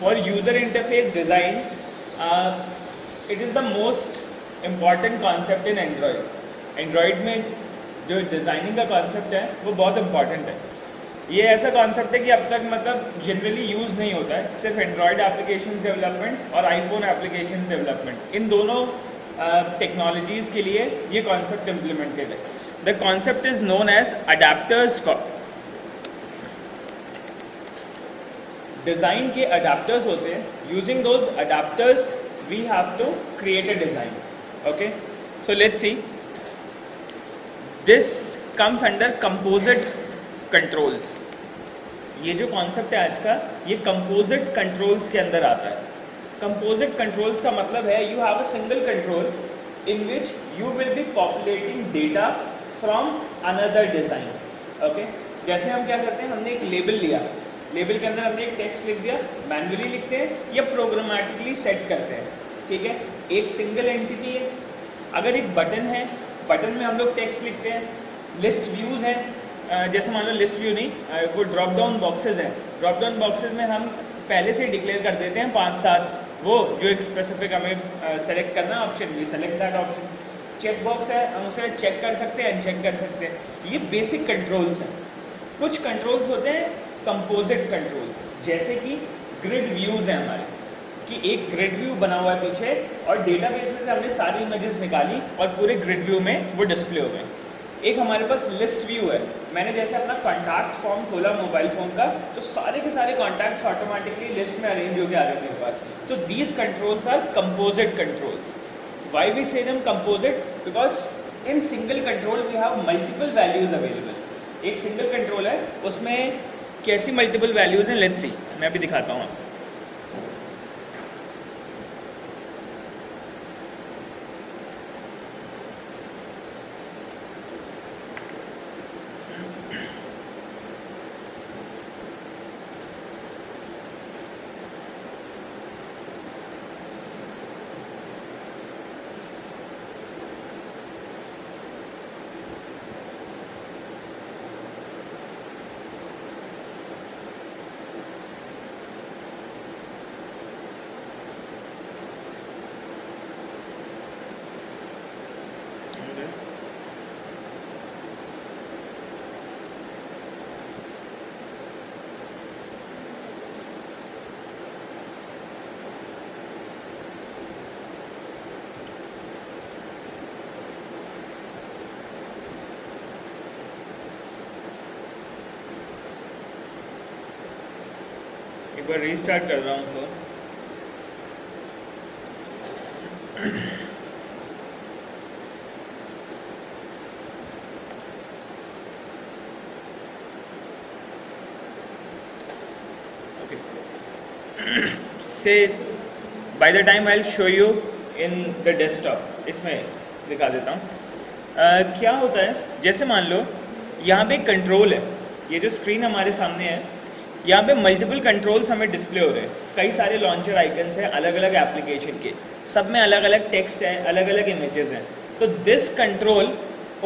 for user interface design, it is the most important concept in Android. Android में जो designing का concept है वो बहुत इम्पॉर्टेंट है. ये ऐसा कॉन्सेप्ट है कि अब तक मतलब जनरली यूज़ नहीं होता है. सिर्फ एंड्रॉयड एप्लीकेशंस डेवलपमेंट और आईफोन एप्लीकेशंस डेवलपमेंट, इन दोनों टेक्नोलॉजीज़ के लिए ये कॉन्सेप्ट इम्प्लीमेंटेड है. The concept is known as adapters. Design के अडेप्टर्स होते हैं. Using those adapters we have to create a design. Okay, so let's see. This comes under composite controls. ये जो कॉन्सेप्ट है आज का, ये कंपोजिट कंट्रोल्स के अंदर आता है. कंपोजिट कंट्रोल्स का मतलब है you have a single control in which you will be populating data from another design. Okay, जैसे हम क्या करते हैं, हमने एक लेबल लिया, लेबल के अंदर हमने एक टेक्स्ट लिख दिया. मैन्युअली लिखते हैं या प्रोग्रामेटिकली सेट करते हैं. ठीक है, एक सिंगल एंटिटी है. अगर एक बटन है, बटन में हम लोग टेक्स्ट लिखते हैं. लिस्ट व्यूज़ हैं, जैसे मान लो लिस्ट व्यू नहीं, वो ड्रॉप डाउन बॉक्सेस हैं. ड्रॉप डाउन बॉक्सेस में हम पहले से डिक्लेयर कर देते हैं 5-7 वो जो एक स्पेसिफिक हमें सेलेक्ट करना ऑप्शन, भी select that option. Check box है, हम उसे चेक कर सकते हैं, अनचेक कर सकते हैं. ये बेसिक कंट्रोल्स हैं. कुछ कंट्रोल्स होते हैं कंपोजिट कंट्रोल्स, जैसे कि ग्रिड व्यूज़ हैं हमारे, कि एक ग्रिड व्यू बना हुआ है पीछे और डेटाबेस में से हमने सारी इमेजेस निकाली और पूरे ग्रिड व्यू में वो डिस्प्ले हो गए. एक हमारे पास लिस्ट व्यू है. मैंने जैसे अपना कॉन्टैक्ट फॉर्म खोला मोबाइल फ़ोन का, तो सारे के सारे कॉन्टैक्ट्स ऑटोमेटिकली लिस्ट में अरेंज होकर आ गए मेरे पास. तो these controls are composite controls. Why we say them composite? Because in single control we have multiple values available. एक सिंगल कंट्रोल है, उसमें कैसी मल्टीपल वैल्यूज़ हैं, लेट्स सी. मैं अभी दिखाता हूँ. एक बार रीस्टार्ट कर रहा हूँ फोन. ओके, से by the time I will show you in the desktop. इसमें दिखा देता हूँ. क्या होता है, जैसे मान लो यहाँ पे एक कंट्रोल है. ये जो स्क्रीन हमारे सामने है, यहाँ पे मल्टीपल कंट्रोल्स हमें डिस्प्ले हो रहे हैं. कई सारे लॉन्चर आइकन्स हैं अलग अलग एप्लीकेशन के, सब में अलग अलग टेक्स्ट है, अलग अलग इमेजेस हैं. तो दिस कंट्रोल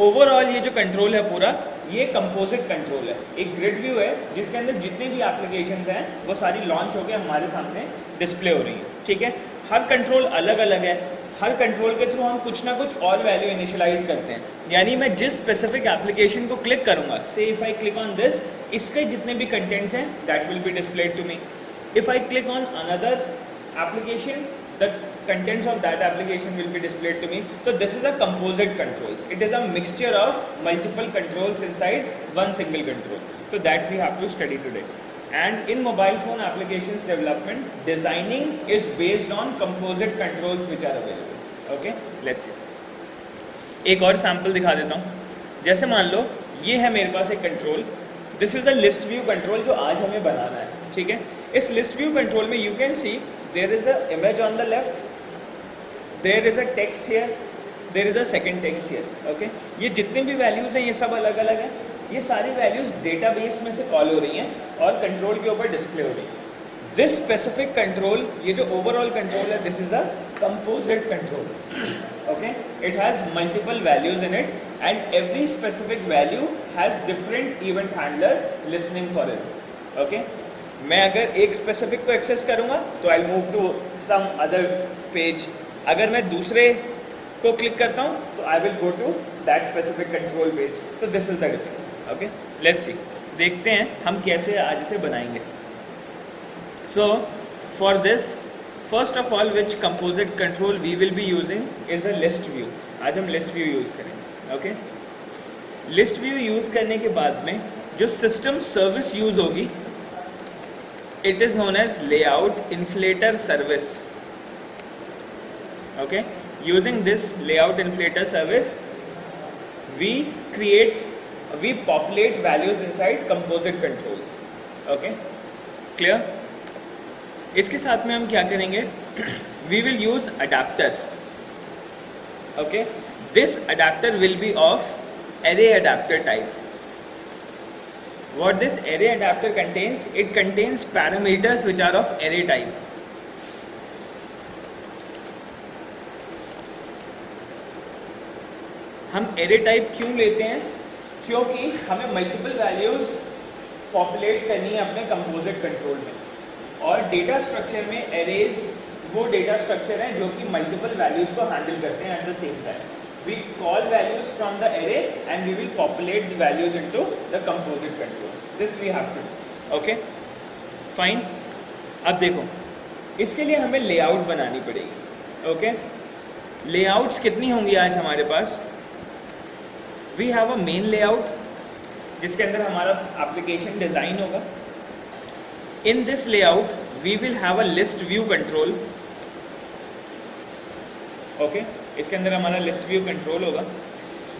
ओवरऑल, ये जो कंट्रोल है पूरा, ये कंपोजिट कंट्रोल है. एक ग्रिड व्यू है जिसके अंदर जितने भी एप्लीकेशंस हैं वो सारी लॉन्च होकर हमारे सामने डिस्प्ले हो रही हैं. ठीक है, हर कंट्रोल अलग अलग है. हर कंट्रोल के थ्रू हम कुछ ना कुछ और वैल्यू इनिशियलाइज करते हैं. यानी मैं जिस स्पेसिफिक एप्लीकेशन को क्लिक करूँगा, so if I click on this, इसके जितने भी कंटेंट्स हैं that will be displayed to me. If I click on another application, the contents of that application will be displayed to me. So this is a composite controls. It is a mixture of multiple controls inside one single control. So that we have to study today. And in mobile phone applications development, designing is based on composite controls which are available. Okay, let's see. एक और sample दिखा देता हूँ. जैसे मान लो ये है मेरे पास एक control. This is a list view control जो आज हमें बनाना है. ठीक है, इस लिस्ट व्यू कंट्रोल में you can C there is a image on the left, there is a text here, there is a second text here. Okay, ये जितने भी वैल्यूज़ हैं ये सब अलग अलग हैं. ये सारी वैल्यूज़ डेटाबेस में से कॉल हो रही हैं और कंट्रोल के ऊपर डिस्प्ले हो रही हैं. दिस स्पेसिफिक कंट्रोल, ये जो ओवरऑल कंट्रोल है, this is a composite control. Okay, it has multiple values in it and every specific value has different event handler listening for it. Okay, मैं अगर एक स्पेसिफिक को एक्सेस करूँगा तो I move to some other page, अगर मैं दूसरे को क्लिक करता हूँ तो I will go to that specific control page. तो this is the difference. Okay, let's see, देखते हैं हम कैसे आज इसे बनाएंगे। So for this, first of all which composite control we will be using is a list view. आज हम लिस्ट व्यू यूज़ करेंगे। ओके, लिस्ट व्यू यूज़ करने के बाद में जो सिस्टम सर्विस यूज़ होगी, it is known as layout inflater service. Okay, using this layout inflator service we populate values inside composite controls. Okay, clear? इसके साथ में हम क्या करेंगे, we will use adapter. Okay, this adapter will be of array adapter type. What this array adapter contains, it contains parameters which are of array type. हम array type क्यों लेते हैं, क्योंकि हमें मल्टीपल वैल्यूज़ पॉपुलेट करनी है अपने composite control में, और डेटा स्ट्रक्चर में एरेज वो डेटा स्ट्रक्चर हैं जो कि मल्टीपल वैल्यूज़ को हैंडल करते हैं at the same time. We call values from the array and we will populate the values into the composite control. This we have to do. Okay, fine. अब देखो, इसके लिए हमें लेआउट बनानी पड़ेगी। ओके, लेआउट्स कितनी होंगी आज हमारे पास? We have a main layout जिसके अंदर हमारा एप्लीकेशन डिज़ाइन होगा। In this layout we will have a list view control. Okay, इसके अंदर हमारा लिस्ट व्यू कंट्रोल होगा।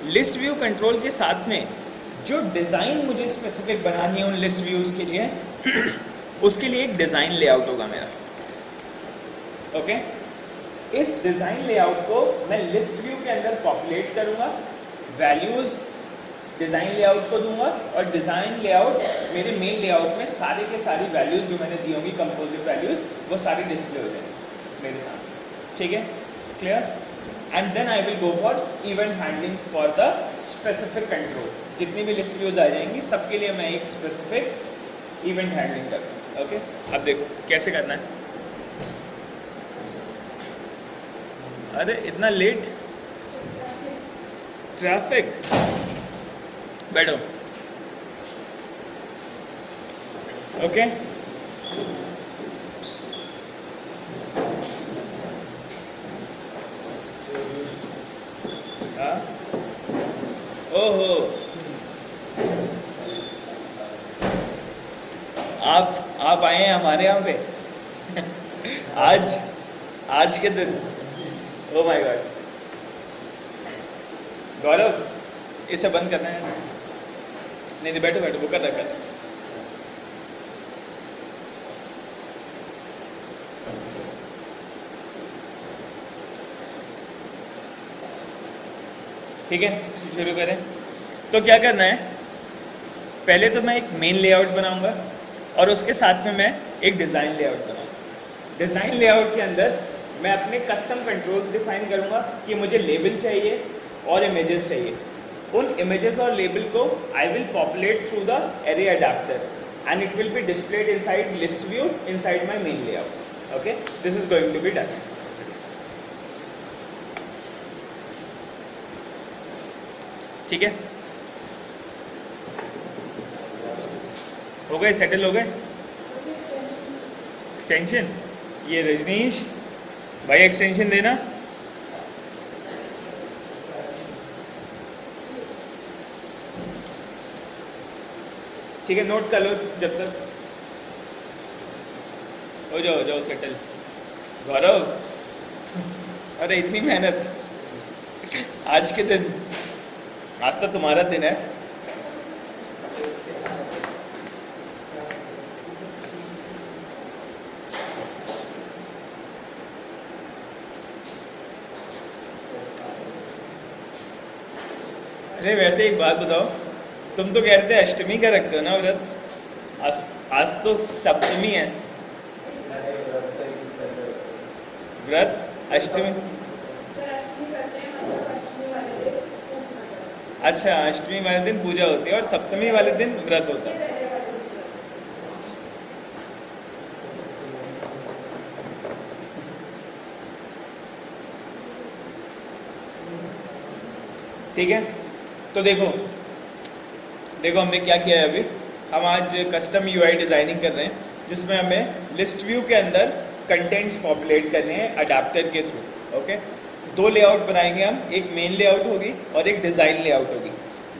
लिस्ट व्यू कंट्रोल के साथ में जो डिज़ाइन मुझे स्पेसिफिक बनानी है उन लिस्ट व्यूज़ के लिए उसके लिए एक डिज़ाइन लेआउट होगा मेरा। ओके, इस डिज़ाइन लेआउट को मैं लिस्ट व्यू के अंदर पॉपुलेट करूँगा, वैल्यूज़ डिज़ाइन लेआउट को दूंगा, और डिज़ाइन लेआउट मेरे मेन लेआउट में सारे के सारी वैल्यूज़ जो मैंने दी होंगी कंपोजिट वैल्यूज़ वो सारी डिस्प्ले हो जाएंगी मेरे सामने। ठीक है, clear? And then I will go for event handling for the specific control. जितनी भी लिस्ट व्यूज़ आ जाएंगी सबके लिए मैं एक स्पेसिफिक इवेंट हैंडलिंग करूँगा। ओके, अब देखो कैसे करना है। अरे इतना लेट, ट्रैफिक, बैठो। ओके, ओहो, आप आए हैं हमारे यहाँ पे आज के दिन। ओ माय गॉड, गौरव इसे बंद करना है। नहीं, बैठो बैठो, वो कर रखा है। ठीक है, शुरू करें। तो क्या करना है, पहले तो मैं एक मेन लेआउट बनाऊंगा और उसके साथ में मैं एक डिज़ाइन लेआउट बनाऊंगा। डिज़ाइन लेआउट के अंदर मैं अपने कस्टम कंट्रोल्स डिफाइन करूंगा कि मुझे लेबल चाहिए और इमेजेस चाहिए। उन इमेजेस और लेबल को I will populate through the array adapter and it will be displayed inside list view inside my main layout. Okay, this is going to be done. ठीक है, हो गए, सेटल हो गए। एक्सटेंशन, ये रजनीश भाई एक्सटेंशन देना। ठीक है, नोट कर लो जब तक। हो जाओ सेटल। गौरव, अरे इतनी मेहनत आज के दिन, आज तो तुम्हारा दिन है। अरे वैसे एक बात बताओ, तुम तो कह रहे थे अष्टमी का रखते हो ना व्रत, आज तो सप्तमी है। व्रत अष्टमी, अच्छा अष्टमी वाले दिन पूजा होती है और सप्तमी वाले दिन व्रत होता है। ठीक है, तो देखो हमने क्या किया है अभी। हम आज कस्टम यूआई डिज़ाइनिंग कर रहे हैं जिसमें हमें लिस्ट व्यू के अंदर कंटेंट्स पॉपुलेट करने हैं अडाप्टर के थ्रू। ओके, दो लेआउट बनाएंगे हम, एक मेन लेआउट होगी और एक डिज़ाइन लेआउट होगी।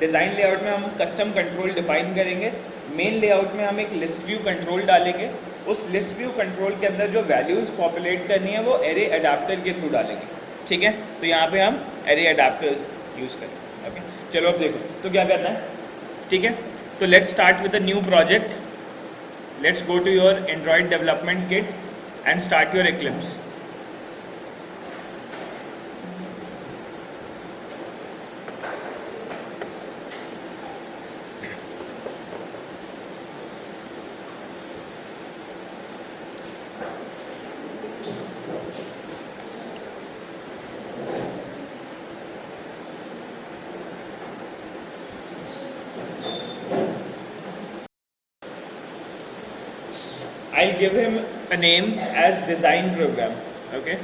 डिज़ाइन लेआउट में हम कस्टम कंट्रोल डिफाइन करेंगे, मेन लेआउट में हम एक लिस्ट व्यू कंट्रोल डालेंगे। उस लिस्ट व्यू कंट्रोल के अंदर जो वैल्यूज़ पॉपुलेट करनी है वो एरे अडाप्टर के थ्रू डालेंगे। ठीक है, तो यहाँ पे हम एरे अडाप्टर यूज़ करेंगे। ओके, चलो अब देखो तो क्या करना है। ठीक है, तो let's start with a new project. Let's go to your Android development kit and start your Eclipse. I'll give him a name as design program. Okay,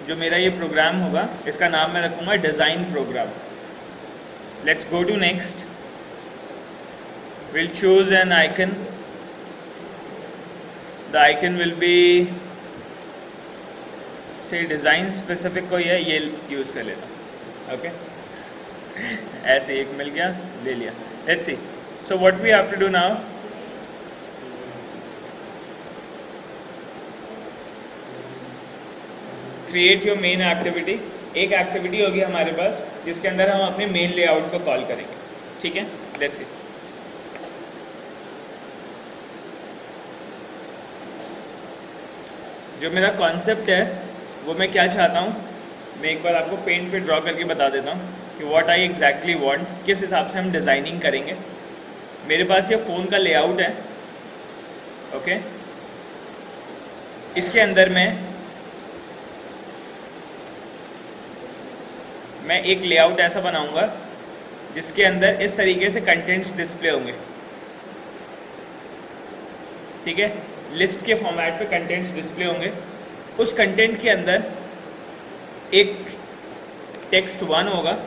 जो मेरा ये प्रोग्राम होगा इसका नाम मैं रखूँगा design program. Let's go to next. We'll choose an icon. The icon will be say design specific कोई है, ये यूज़ कर लेना। Okay, ऐसे एक मिल गया, ले लिया। Let's see. So what we have to do now? Create your main activity. एक एक्टिविटी होगी हमारे पास जिसके अंदर हम अपने मेन लेआउट को कॉल करेंगे। ठीक है, लेट्स सी। जो मेरा कॉन्सेप्ट है वो मैं क्या चाहता हूँ, मैं एक बार आपको पेंट पे ड्रॉ करके बता देता हूँ कि व्हाट आई एग्जैक्टली वांट, किस हिसाब से हम डिज़ाइनिंग करेंगे। मेरे पास ये फ़ोन का लेआउट है। ओके, इसके अंदर मैं एक लेआउट ऐसा बनाऊंगा जिसके अंदर इस तरीके से कंटेंट्स डिस्प्ले होंगे। ठीक है, लिस्ट के फॉर्मेट पे कंटेंट्स डिस्प्ले होंगे। उस कंटेंट के अंदर एक टेक्स्ट 1 होगा,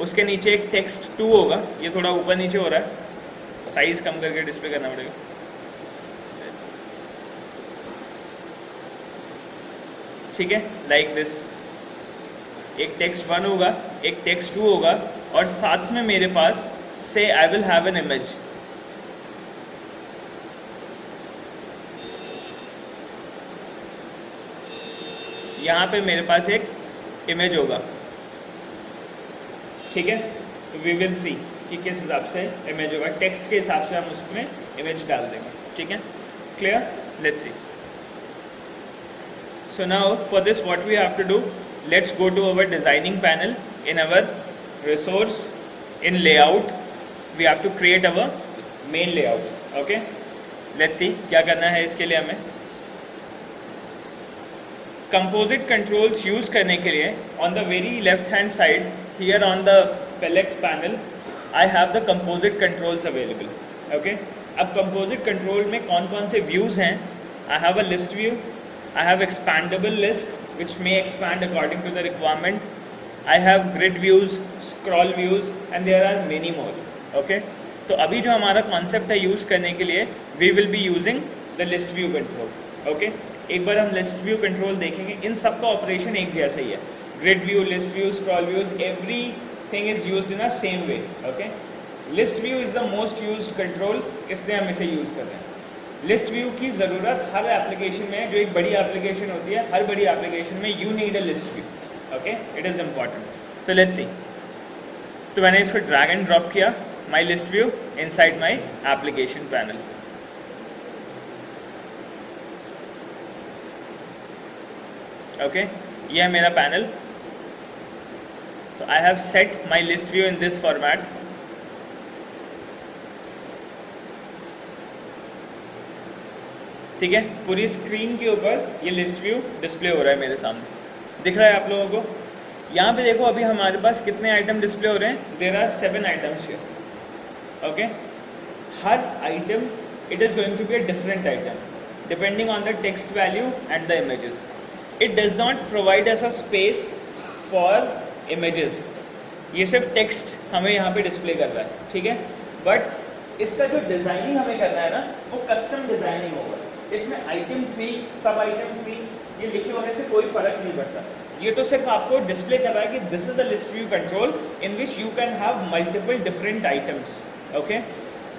उसके नीचे एक टेक्स्ट 2 होगा। ये थोड़ा ऊपर नीचे हो रहा है, साइज कम करके डिस्प्ले करना पड़ेगा। ठीक है, लाइक दिस। एक टेक्स्ट 1 होगा, एक टेक्स्ट 2 होगा और साथ में मेरे पास से I will have an image. यहाँ पे मेरे पास एक इमेज होगा। ठीक है, तो वी विल सी कि किस हिसाब से इमेज होगा। टेक्स्ट के हिसाब से हम उसमें इमेज डाल देंगे। ठीक है, clear? Let's see. So now for this what we have to do, let's go to our designing panel. In our resource in layout we have to create our main layout. Okay, let's see क्या करना है इसके लिए। हमें composite controls use करने के लिए on the very left hand side here on the palette panel I have the composite controls available. Okay, अब composite control में कौन कौन से views हैं? I have a list view, I have expandable list which may expand according to the requirement. I have grid views, scroll views and there are many more. Okay, तो अभी जो हमारा concept है use करने के लिए we will be using the list view control. Okay, एक बार हम list view control देखेंगे। इन सब का operation एक जैसा ही है। Grid view, list view, scroll views, everything is used in a same way. Okay, list view is the most used control, इसलिए हम इसे use कर रहे हैं। लिस्ट व्यू की ज़रूरत हर एप्लीकेशन में, जो एक बड़ी एप्लीकेशन होती है, हर बड़ी एप्लीकेशन में you need a list view. Okay, it is important. So let's सी। तो मैंने इसको ड्रैग एंड ड्रॉप किया, my list view inside my application panel. Okay, ये है मेरा panel. So I have set my list view in this format. ठीक है, पूरी स्क्रीन के ऊपर ये लिस्ट व्यू डिस्प्ले हो रहा है मेरे सामने। दिख रहा है आप लोगों को? यहाँ पे देखो अभी हमारे पास कितने आइटम डिस्प्ले हो रहे हैं। There are 7 items here. Okay, हर item it is going to be a different item depending on the text value and the images. It does not provide us a space for images. ये सिर्फ text हमें यहाँ पे display कर रहा है, ठीक है। बट इसका जो डिज़ाइनिंग हमें करना है ना, वो कस्टम डिज़ाइनिंग होगा। इसमें आइटम 3, सब आइटम 3 ये लिखे होने से कोई फ़र्क नहीं पड़ता। ये तो सिर्फ आपको डिस्प्ले कर रहा है कि this is the list view control in which you can have multiple different items, okay.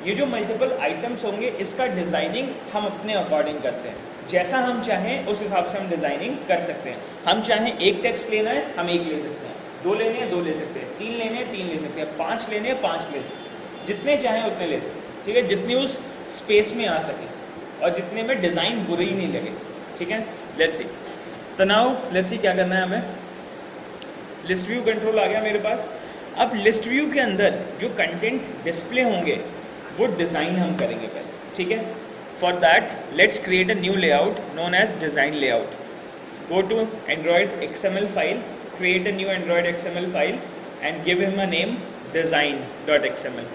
ये जो मल्टीपल आइटम्स होंगे इसका डिज़ाइनिंग हम अपने अकॉर्डिंग करते हैं, जैसा हम चाहें उस हिसाब से हम डिज़ाइनिंग कर सकते हैं। हम चाहें एक टेक्स्ट लेना है हम एक ले सकते हैं, 2 लेने हैं 2 ले सकते हैं, 3 लेने हैं 3 ले सकते हैं, 5 लेने हैं 5 ले सकते हैं, जितने चाहें उतने ले सकते हैं, ठीक है, जितनी उस स्पेस में आ सके और जितने में डिज़ाइन बुरे ही नहीं लगे, ठीक है। लेट्स सी, तो नाउ लेट्स सी क्या करना है हमें। लिस्ट व्यू कंट्रोल आ गया मेरे पास। अब लिस्ट व्यू के अंदर जो कंटेंट डिस्प्ले होंगे वो डिज़ाइन हम करेंगे पहले, ठीक है। For that let's create a new layout known as design layout. Go to Android XML file, create a new Android XML file and give him a name design.xml,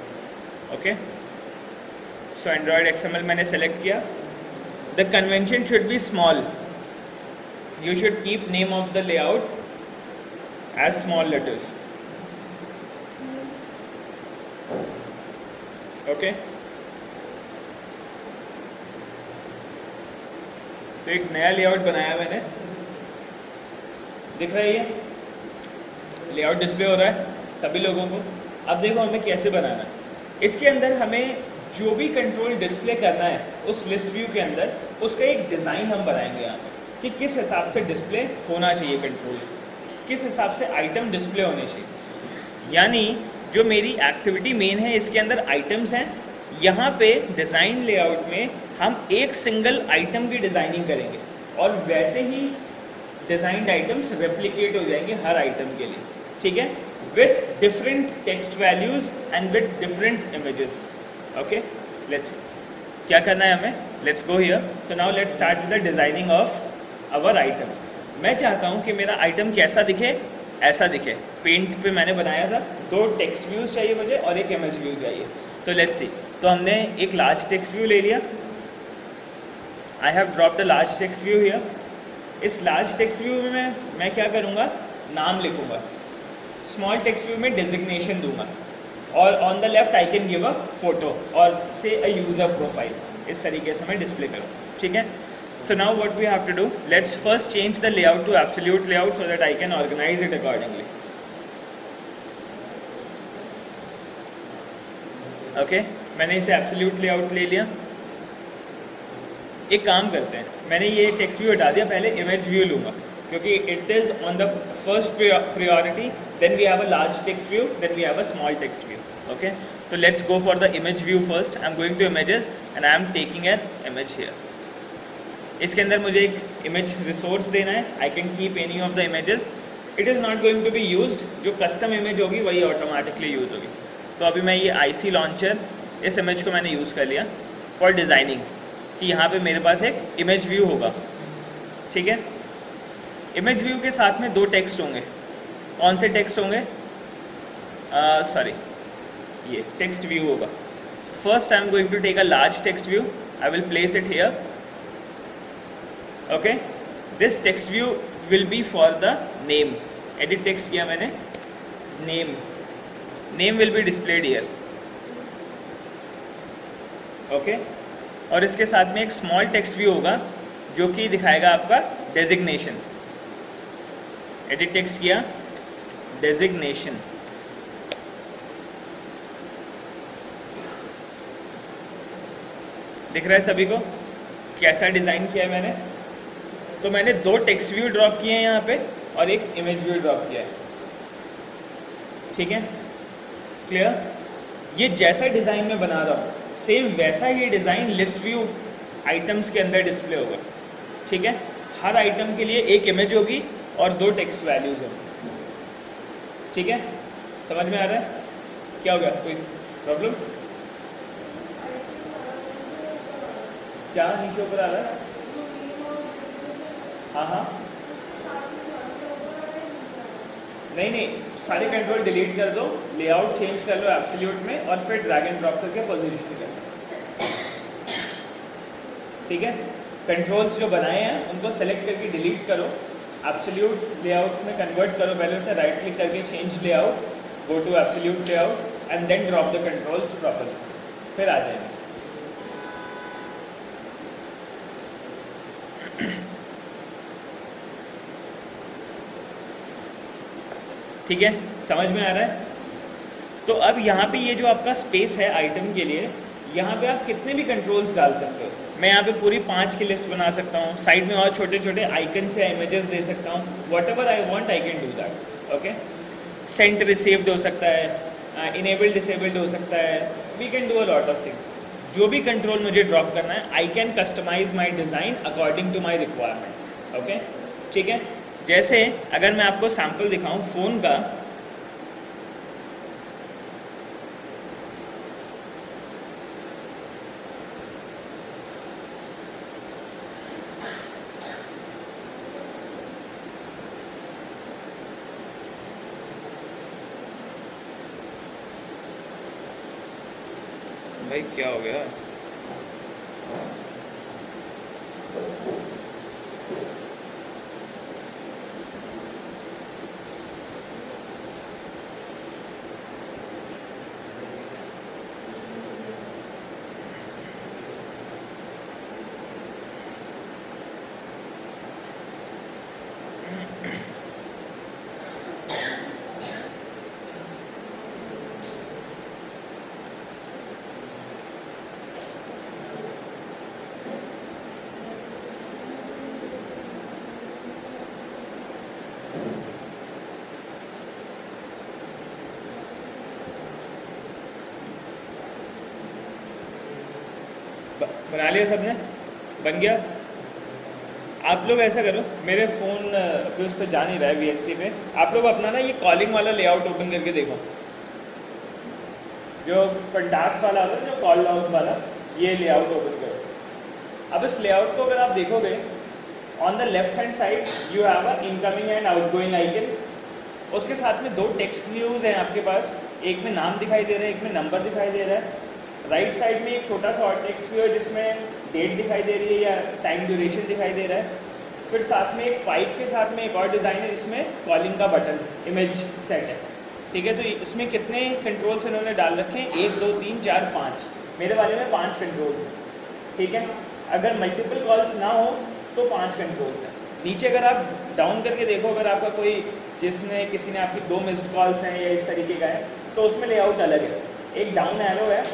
okay। So Android XML मैंने select किया। The convention should be small, you should keep name of the layout as small letters, okay। तो एक नया layout बनाया मैंने, दिख रहा है ये लेआउट डिस्प्ले हो रहा है सभी लोगों को। अब देखो हमें कैसे बनाना है। इसके अंदर हमें जो भी कंट्रोल डिस्प्ले करना है उस लिस्ट व्यू के अंदर, उसका एक डिज़ाइन हम बनाएंगे यहाँ पे कि किस हिसाब से डिस्प्ले होना चाहिए कंट्रोल, किस हिसाब से आइटम डिस्प्ले होने चाहिए। यानी जो मेरी एक्टिविटी मेन है इसके अंदर आइटम्स हैं, यहाँ पे डिज़ाइन लेआउट में हम एक सिंगल आइटम की डिज़ाइनिंग करेंगे और वैसे ही डिज़ाइंड आइटम्स रेप्लिकेट हो जाएंगे हर आइटम के लिए, ठीक है, with different text values and with different images, okay. Let's क्या करना है हमें, let's go here. So now let's start with the designing of our item. मैं चाहता हूँ कि मेरा आइटम कैसा दिखे, ऐसा दिखे। पेंट पे मैंने बनाया था, 2 टेक्स्ट व्यूज़ चाहिए मुझे और एक इमेज व्यू चाहिए। तो लेट्स सी, तो हमने एक लार्ज टेक्स्ट व्यू ले लिया। I have dropped a large text view here. इस लार्ज टेक्स्ट व्यू में मैं क्या करूँगा, नाम लिखूँगा। स्मॉल टेक्स्ट व्यू में डिजिग्नेशन दूंगा और on the left I can give a photo और से अ यूज़र प्रोफाइल। इस तरीके से मैं डिस्प्ले करूँ, ठीक है। So now what we have to do, let's first change the layout to absolute layout so that I can organize it accordingly, okay. मैंने इसे एब्सोल्यूट लेआउट ले लिया। एक काम करते हैं, मैंने ये टेक्स्ट व्यू हटा दिया, पहले इमेज व्यू लूँगा क्योंकि it is on the first priority, then we have a large text view, then we have a small text view, okay। So let's go for the image view first। I'm going to images and I am taking an image here। इसके अंदर मुझे एक image resource देना है। I can keep any of the images, it is not going to be used। जो custom image होगी वही automatically use होगी। तो अभी मैं ये IC लॉन्चर, इस इमेज को मैंने यूज़ कर लिया फॉर डिज़ाइनिंग कि यहाँ पे मेरे पास एक इमेज व्यू होगा, ठीक है। इमेज व्यू के साथ में 2 टेक्स्ट होंगे। कौन से टेक्स्ट होंगे, सॉरी ये टेक्स्ट व्यू होगा। First I am going to take a large text view, I will place it here, okay. This text view will be for the name. Edit text किया मैंने, name will be displayed here, okay. और इसके साथ में एक small text view होगा जो कि दिखाएगा आपका डेजिग्नेशन। एडिट टेक्स्ट किया, डेजिग्नेशन, दिख रहा है सभी को कैसा डिज़ाइन किया है मैंने। तो मैंने 2 टेक्स्ट व्यू ड्रॉप किए हैं यहाँ पे और एक इमेज व्यू ड्रॉप किया है, ठीक है, क्लियर। ये जैसा डिज़ाइन मैं बना रहा हूँ सेम वैसा ही डिज़ाइन लिस्ट व्यू आइटम्स के अंदर डिस्प्ले होगा, ठीक है। हर आइटम के लिए एक इमेज होगी और 2 टेक्स्ट वैल्यूज़ होंगी, ठीक है। समझ में आ रहा है, क्या हो गया, कोई प्रॉब्लम? क्या नीचे ऊपर आ रहा है? हाँ हाँ, नहीं, सारे कंट्रोल डिलीट कर दो, लेआउट चेंज कर लो एब्सोल्यूट में और फिर ड्रैग एंड ड्रॉप करके पोजीशन कर लो, ठीक है। कंट्रोल्स जो बनाए हैं उनको सेलेक्ट करके डिलीट करो, एब्सोल्यूट लेआउट में कन्वर्ट करो। पहले उसे राइट क्लिक करके change layout go to absolute layout and then drop the controls properly, फिर आ जाएंगे। ठीक है, समझ में आ रहा है? तो अब यहाँ पे ये जो आपका स्पेस है आइटम के लिए, यहाँ पे आप कितने भी कंट्रोल्स डाल सकते हो। मैं यहाँ पे पूरी 5 की लिस्ट बना सकता हूँ, साइड में और छोटे छोटे आइकन्स या इमेजेस दे सकता हूँ, whatever I want I can do that. Okay, sent received हो सकता है, इनेबल्ड डिसेबल्ड हो सकता है, we can do a lot of things. जो भी कंट्रोल मुझे ड्रॉप करना है, I can customize my design according to my requirement. Okay, ठीक है। जैसे अगर मैं आपको सैम्पल दिखाऊँ फ़ोन का, भाई क्या हो गया? बना लिया सबने? बन गया? आप लोग ऐसा करो, मेरे फ़ोन पे उस पर जा नहीं रहा है VNC पे, आप लोग अपना ना ये कॉलिंग वाला लेआउट ओपन करके देखो, जो कॉन्टैक्ट्स वाला होता है, जो कॉल लॉग्स वाला, ये लेआउट ओपन करो। अब इस लेआउट को अगर आप देखोगे, on the left hand side you have a incoming and outgoing icon, उसके साथ में 2 टेक्स्ट व्यूज़ हैं आपके पास, एक में नाम दिखाई दे रहा है, एक में नंबर दिखाई दे रहा है। राइट साइड में एक छोटा सा और टेक्स्ट व्यू है जिसमें डेट दिखाई दे रही है या टाइम ड्यूरेशन दिखाई दे रहा है। फिर साथ में एक पाइप के साथ में एक और डिज़ाइन है जिसमें कॉलिंग का बटन इमेज सेट है। ठीक है, तो इसमें कितने कंट्रोल्स इन्होंने डाल रखे हैं? 1 2 3 4 5, मेरे वाले में 5 कंट्रोल्स हैं। ठीक है, अगर मल्टीपल कॉल्स ना हो तो 5 कंट्रोल्स हैं। नीचे अगर आप डाउन करके देखो, अगर आपका कोई जिसने किसी ने आपकी 2 मिस्ड कॉल्स हैं या इस तरीके का है, तो उसमें लेआउट अलग है। एक डाउन एरो है,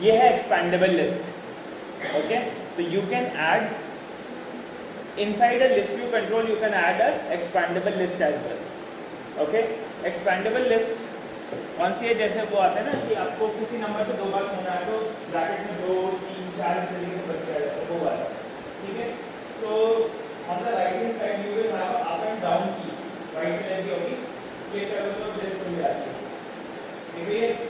ये है एक्सपैंडेबल लिस्ट। ओके, तो you can add inside a list view control, you can add a expandable list as well. Okay, expandable list कौन सी है? जैसे वो आता है ना कि आपको किसी नंबर से 2 बार फोन आया तो ब्रैकेट में 2 3 4 इस तरीके से बच जाएगा, तो वो वाला। ठीक है, तो on the right hand side you will have up and down की, राइट कलर की होगी, ये करो तो लिस्ट बन जाती है। ठीक है,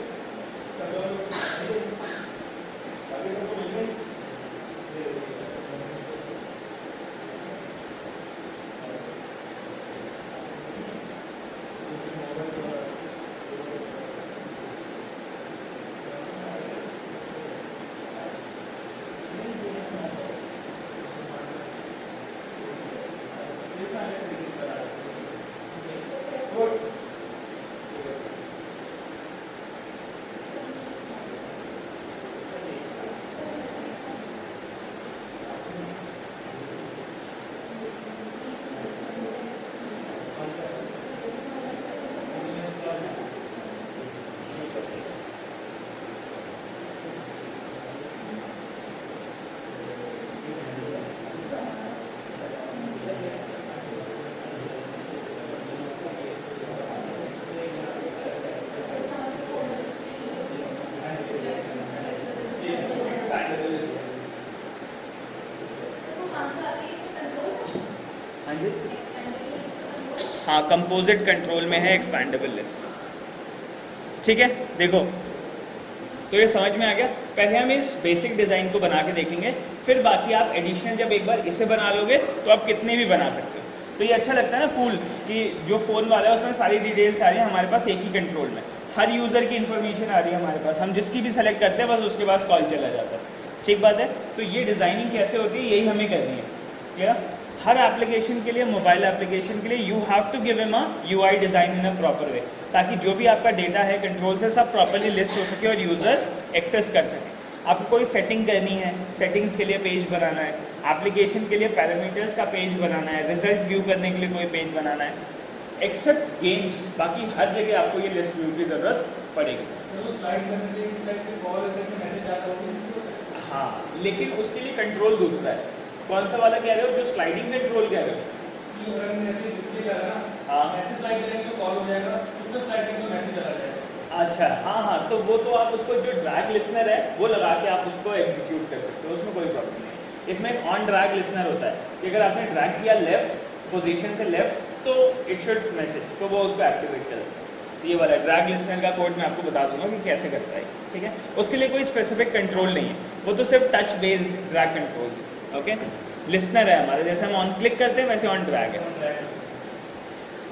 हाँ, कंपोजिट कंट्रोल में है एक्सपैंडेबल लिस्ट। ठीक है, देखो तो ये समझ में आ गया। पहले हम इस बेसिक डिज़ाइन को बना के देखेंगे, फिर बाकी आप एडिशनल जब एक बार इसे बना लोगे तो आप कितने भी बना सकते हो। तो ये अच्छा लगता है ना, कूल, कि जो फ़ोन वाला है उसमें सारी डिटेल्स आ रही है हमारे पास एक ही कंट्रोल में, हर यूज़र की इन्फॉर्मेशन आ रही है हमारे पास, हम जिसकी भी सेलेक्ट करते हैं बस उसके पास कॉल चला जाता है। ठीक बात है। तो ये डिज़ाइनिंग कैसे होती है, यही हमें करनी है। ठीक है, हर एप्लीकेशन के लिए, मोबाइल एप्लीकेशन के लिए you have to give him a UI design in a proper way, ताकि जो भी आपका डेटा है कंट्रोल से सब प्रॉपरली लिस्ट हो सके और यूज़र एक्सेस कर सके। आपको कोई सेटिंग करनी है, सेटिंग्स के लिए पेज बनाना है, एप्लीकेशन के लिए पैरामीटर्स का पेज बनाना है, रिजल्ट व्यू करने के लिए कोई पेज बनाना है, एक्सेप्ट गेम्स, बाकी हर जगह आपको ये लिस्ट व्यू की ज़रूरत पड़ेगी। हाँ, लेकिन उसके लिए कंट्रोल दूसरा है। कौन सा वाला कह रहे हो, जो स्लाइडिंग कंट्रोल कह रहे हो? अच्छा, हाँ, तो वो तो आप उसको जो ड्रैग लिसनर है वो लगा के आप उसको एग्जीक्यूट कर सकते हो, उसमें कोई प्रॉब्लम नहीं है। इसमें एक ऑन ड्रैग लिसनर होता है कि अगर आपने ड्रैग किया लेफ्ट पोजीशन से लेफ्ट तो इट शुड मैसेज, तो वो उसको एक्टिवेट कर देता है। ये वाला ड्रैग लिसनर का कोड मैं आपको बता दूंगा कि कैसे करता है, ठीक है। उसके लिए कोई स्पेसिफिक कंट्रोल नहीं है, वो तो सिर्फ touch based drag controls, okay. Listener है हमारा, जैसे हम ऑन क्लिक करते हैं वैसे ऑन ड्रैग है।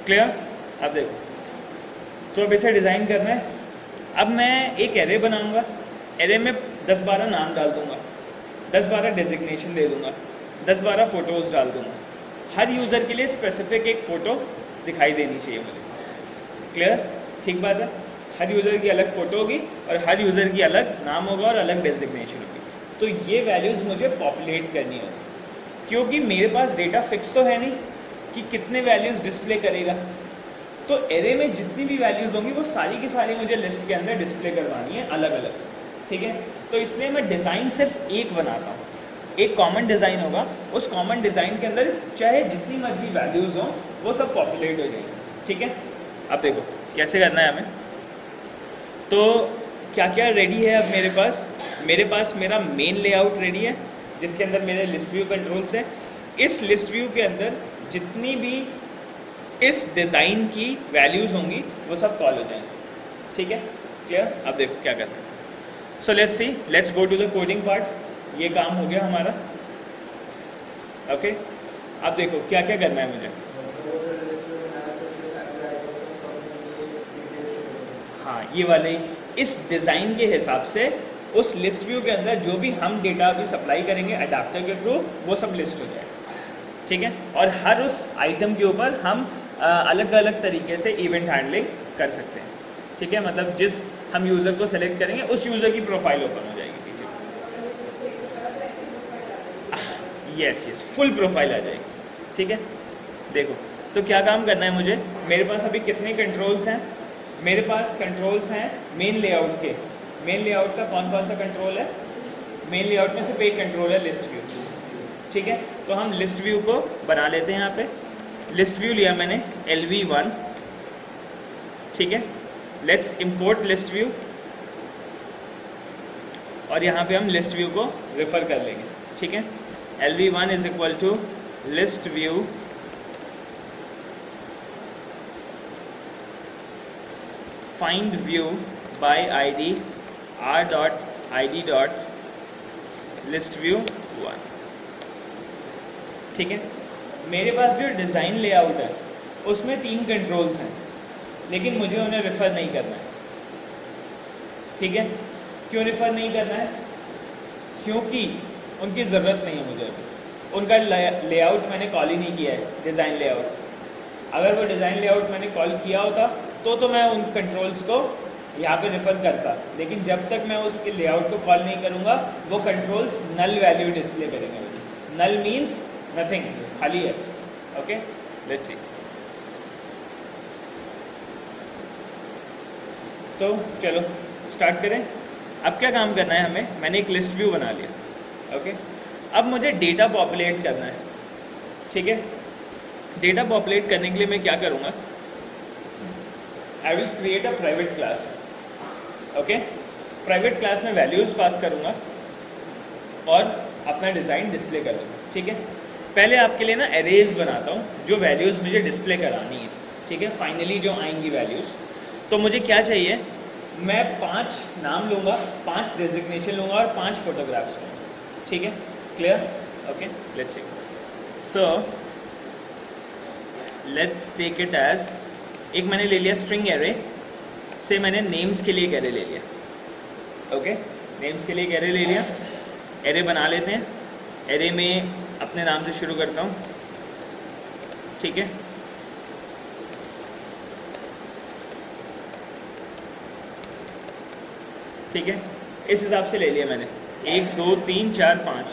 क्लियर? अब देखो, तो अब इसे डिज़ाइन करना है। अब मैं एक एरे बनाऊंगा, एरे में 10-12 नाम डाल दूंगा, 10-12 डेजिग्नेशन दे दूंगा, 10-12 फ़ोटोज़ डाल दूंगा। हर यूज़र के लिए स्पेसिफिक एक फ़ोटो दिखाई देनी चाहिए मुझे। क्लियर? ठीक बात है। हर यूज़र की अलग फ़ोटो होगी और हर यूज़र की अलग नाम होगा और अलग डेजिग्नेशन होगी। तो ये वैल्यूज़ मुझे पॉपुलेट करनी होगी, क्योंकि मेरे पास डेटा फिक्स तो है नहीं कि कितने वैल्यूज़ डिस्प्ले करेगा। तो एरे में जितनी भी वैल्यूज़ होंगी वो सारी की सारी मुझे लिस्ट के अंदर डिस्प्ले करवानी है अलग अलग, ठीक है। तो इसलिए मैं डिज़ाइन सिर्फ एक बनाता हूँ, एक कॉमन डिज़ाइन होगा। उस कॉमन डिज़ाइन के अंदर चाहे जितनी मर्जी वैल्यूज़ हों वो सब पॉपुलेट हो जाएंगी, ठीक है। अब देखो कैसे करना है हमें। तो क्या क्या रेडी है अब मेरे पास मेरा मेन लेआउट रेडी है जिसके अंदर मेरे लिस्ट व्यू कंट्रोल्स है। इस लिस्ट व्यू के अंदर जितनी भी इस डिज़ाइन की वैल्यूज़ होंगी वो सब कॉल हो जाएंगे, ठीक है। क्लियर? अब देखो क्या करना है। So let's see, let's go to the coding part. ये काम हो गया हमारा, ओके। अब देखो क्या क्या करना है मुझे। हाँ, ये वाले इस डिज़ाइन के हिसाब से उस लिस्ट व्यू के अंदर जो भी हम डेटा अभी सप्लाई करेंगे अडाप्टर के थ्रू वो सब लिस्ट हो जाएगा, ठीक है। और हर उस आइटम के ऊपर हम अलग अलग तरीके से इवेंट हैंडलिंग कर सकते हैं, ठीक है। मतलब जिस हम यूज़र को सेलेक्ट करेंगे उस यूज़र की प्रोफाइल ओपन हो जाएगी पीछे। यस, फुल प्रोफाइल आ जाएगी, ठीक है। देखो तो क्या काम करना है मुझे। मेरे पास अभी कितने कंट्रोल्स हैं? मेरे पास कंट्रोल्स हैं मेन लेआउट के। मेन लेआउट का कौन कौन सा कंट्रोल है? मेन लेआउट में सिर्फ एक कंट्रोल है, लिस्ट व्यू, ठीक है। तो हम लिस्ट व्यू को बना लेते हैं। यहाँ पे लिस्ट व्यू लिया मैंने LV1, ठीक है। लेट्स इंपोर्ट लिस्ट व्यू और यहाँ पे हम लिस्ट व्यू को रेफर कर लेंगे, ठीक है। LV1 is equal to list view find view by ID r.id list view 1, ठीक है। मेरे पास जो डिज़ाइन लेआउट है उसमें 3 कंट्रोल्स हैं, लेकिन मुझे उन्हें रेफ़र नहीं करना है, ठीक है। क्यों रेफ़र नहीं करना है? क्योंकि उनकी ज़रूरत नहीं है मुझे अभी। उनका लेआउट मैंने कॉल ही नहीं किया है, डिज़ाइन लेआउट। अगर वो डिज़ाइन लेआउट मैंने कॉल किया होता तो मैं उन कंट्रोल्स को यहाँ पे रेफ़र करता, लेकिन जब तक मैं उसके लेआउट को कॉल नहीं करूँगा वो कंट्रोल्स नल वैल्यू डिस्प्ले करेंगे मुझे। नल मीन्स नथिंग, खाली है, ओके। लेट्स सी। तो चलो स्टार्ट करें। अब क्या काम करना है हमें? मैंने एक लिस्ट व्यू बना लिया, ओके। अब मुझे डेटा पॉपुलेट करना है, ठीक है। डेटा पॉपुलेट करने के लिए मैं क्या करूँगा? I will create a private class, okay. Private class में वैल्यूज़ पास करूँगा और अपना डिज़ाइन डिस्प्ले करूँगा, ठीक है। पहले आपके लिए ना एरेज बनाता हूँ जो वैल्यूज़ मुझे डिस्प्ले करानी है, ठीक है। फाइनली जो आएंगी वैल्यूज़, तो मुझे क्या चाहिए? मैं 5 नाम लूँगा, 5 डेजिग्नेशन लूँगा और 5 फोटोग्राफ्स लूँगा, ठीक है। Clear? Okay, let's see. So let's take it as, एक मैंने ले लिया स्ट्रिंग एरे से, मैंने नेम्स के लिए एक एरे ले लिया, ओके। नेम्स के लिए एक एरे ले लिया। एरे बना लेते हैं। एरे में अपने नाम से शुरू करता हूँ, ठीक है, ठीक है, इस हिसाब से ले लिया मैंने। 1 2 3 4 5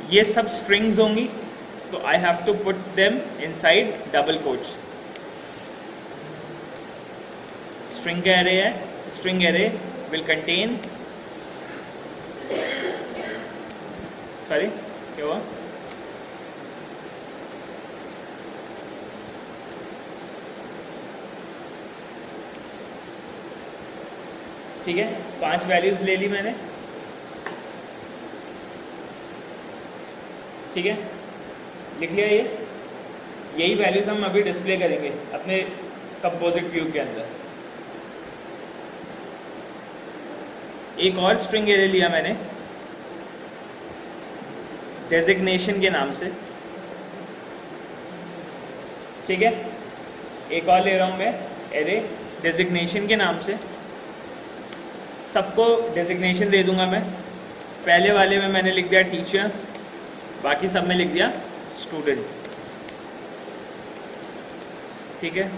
ये सब स्ट्रिंग्स होंगी, तो I have to put them inside double quotes. String का एरे है, string array will contain, sorry क्या हुआ, ठीक है, 5 वैल्यूज ले ली मैंने, ठीक है, लिख लिया। ये यही वैल्यूज हम अभी डिस्प्ले करेंगे अपने कंपोजिट व्यू के अंदर। एक और स्ट्रिंग एरे लिया मैंने डेजिग्नेशन के नाम से, ठीक है, एक और ले रहा हूँ मैं एरे डेजिग्नेशन के नाम से। सबको डेजिग्नेशन दे दूंगा मैं। पहले वाले में मैंने लिख दिया टीचर, बाकी सब में लिख दिया स्टूडेंट, ठीक है।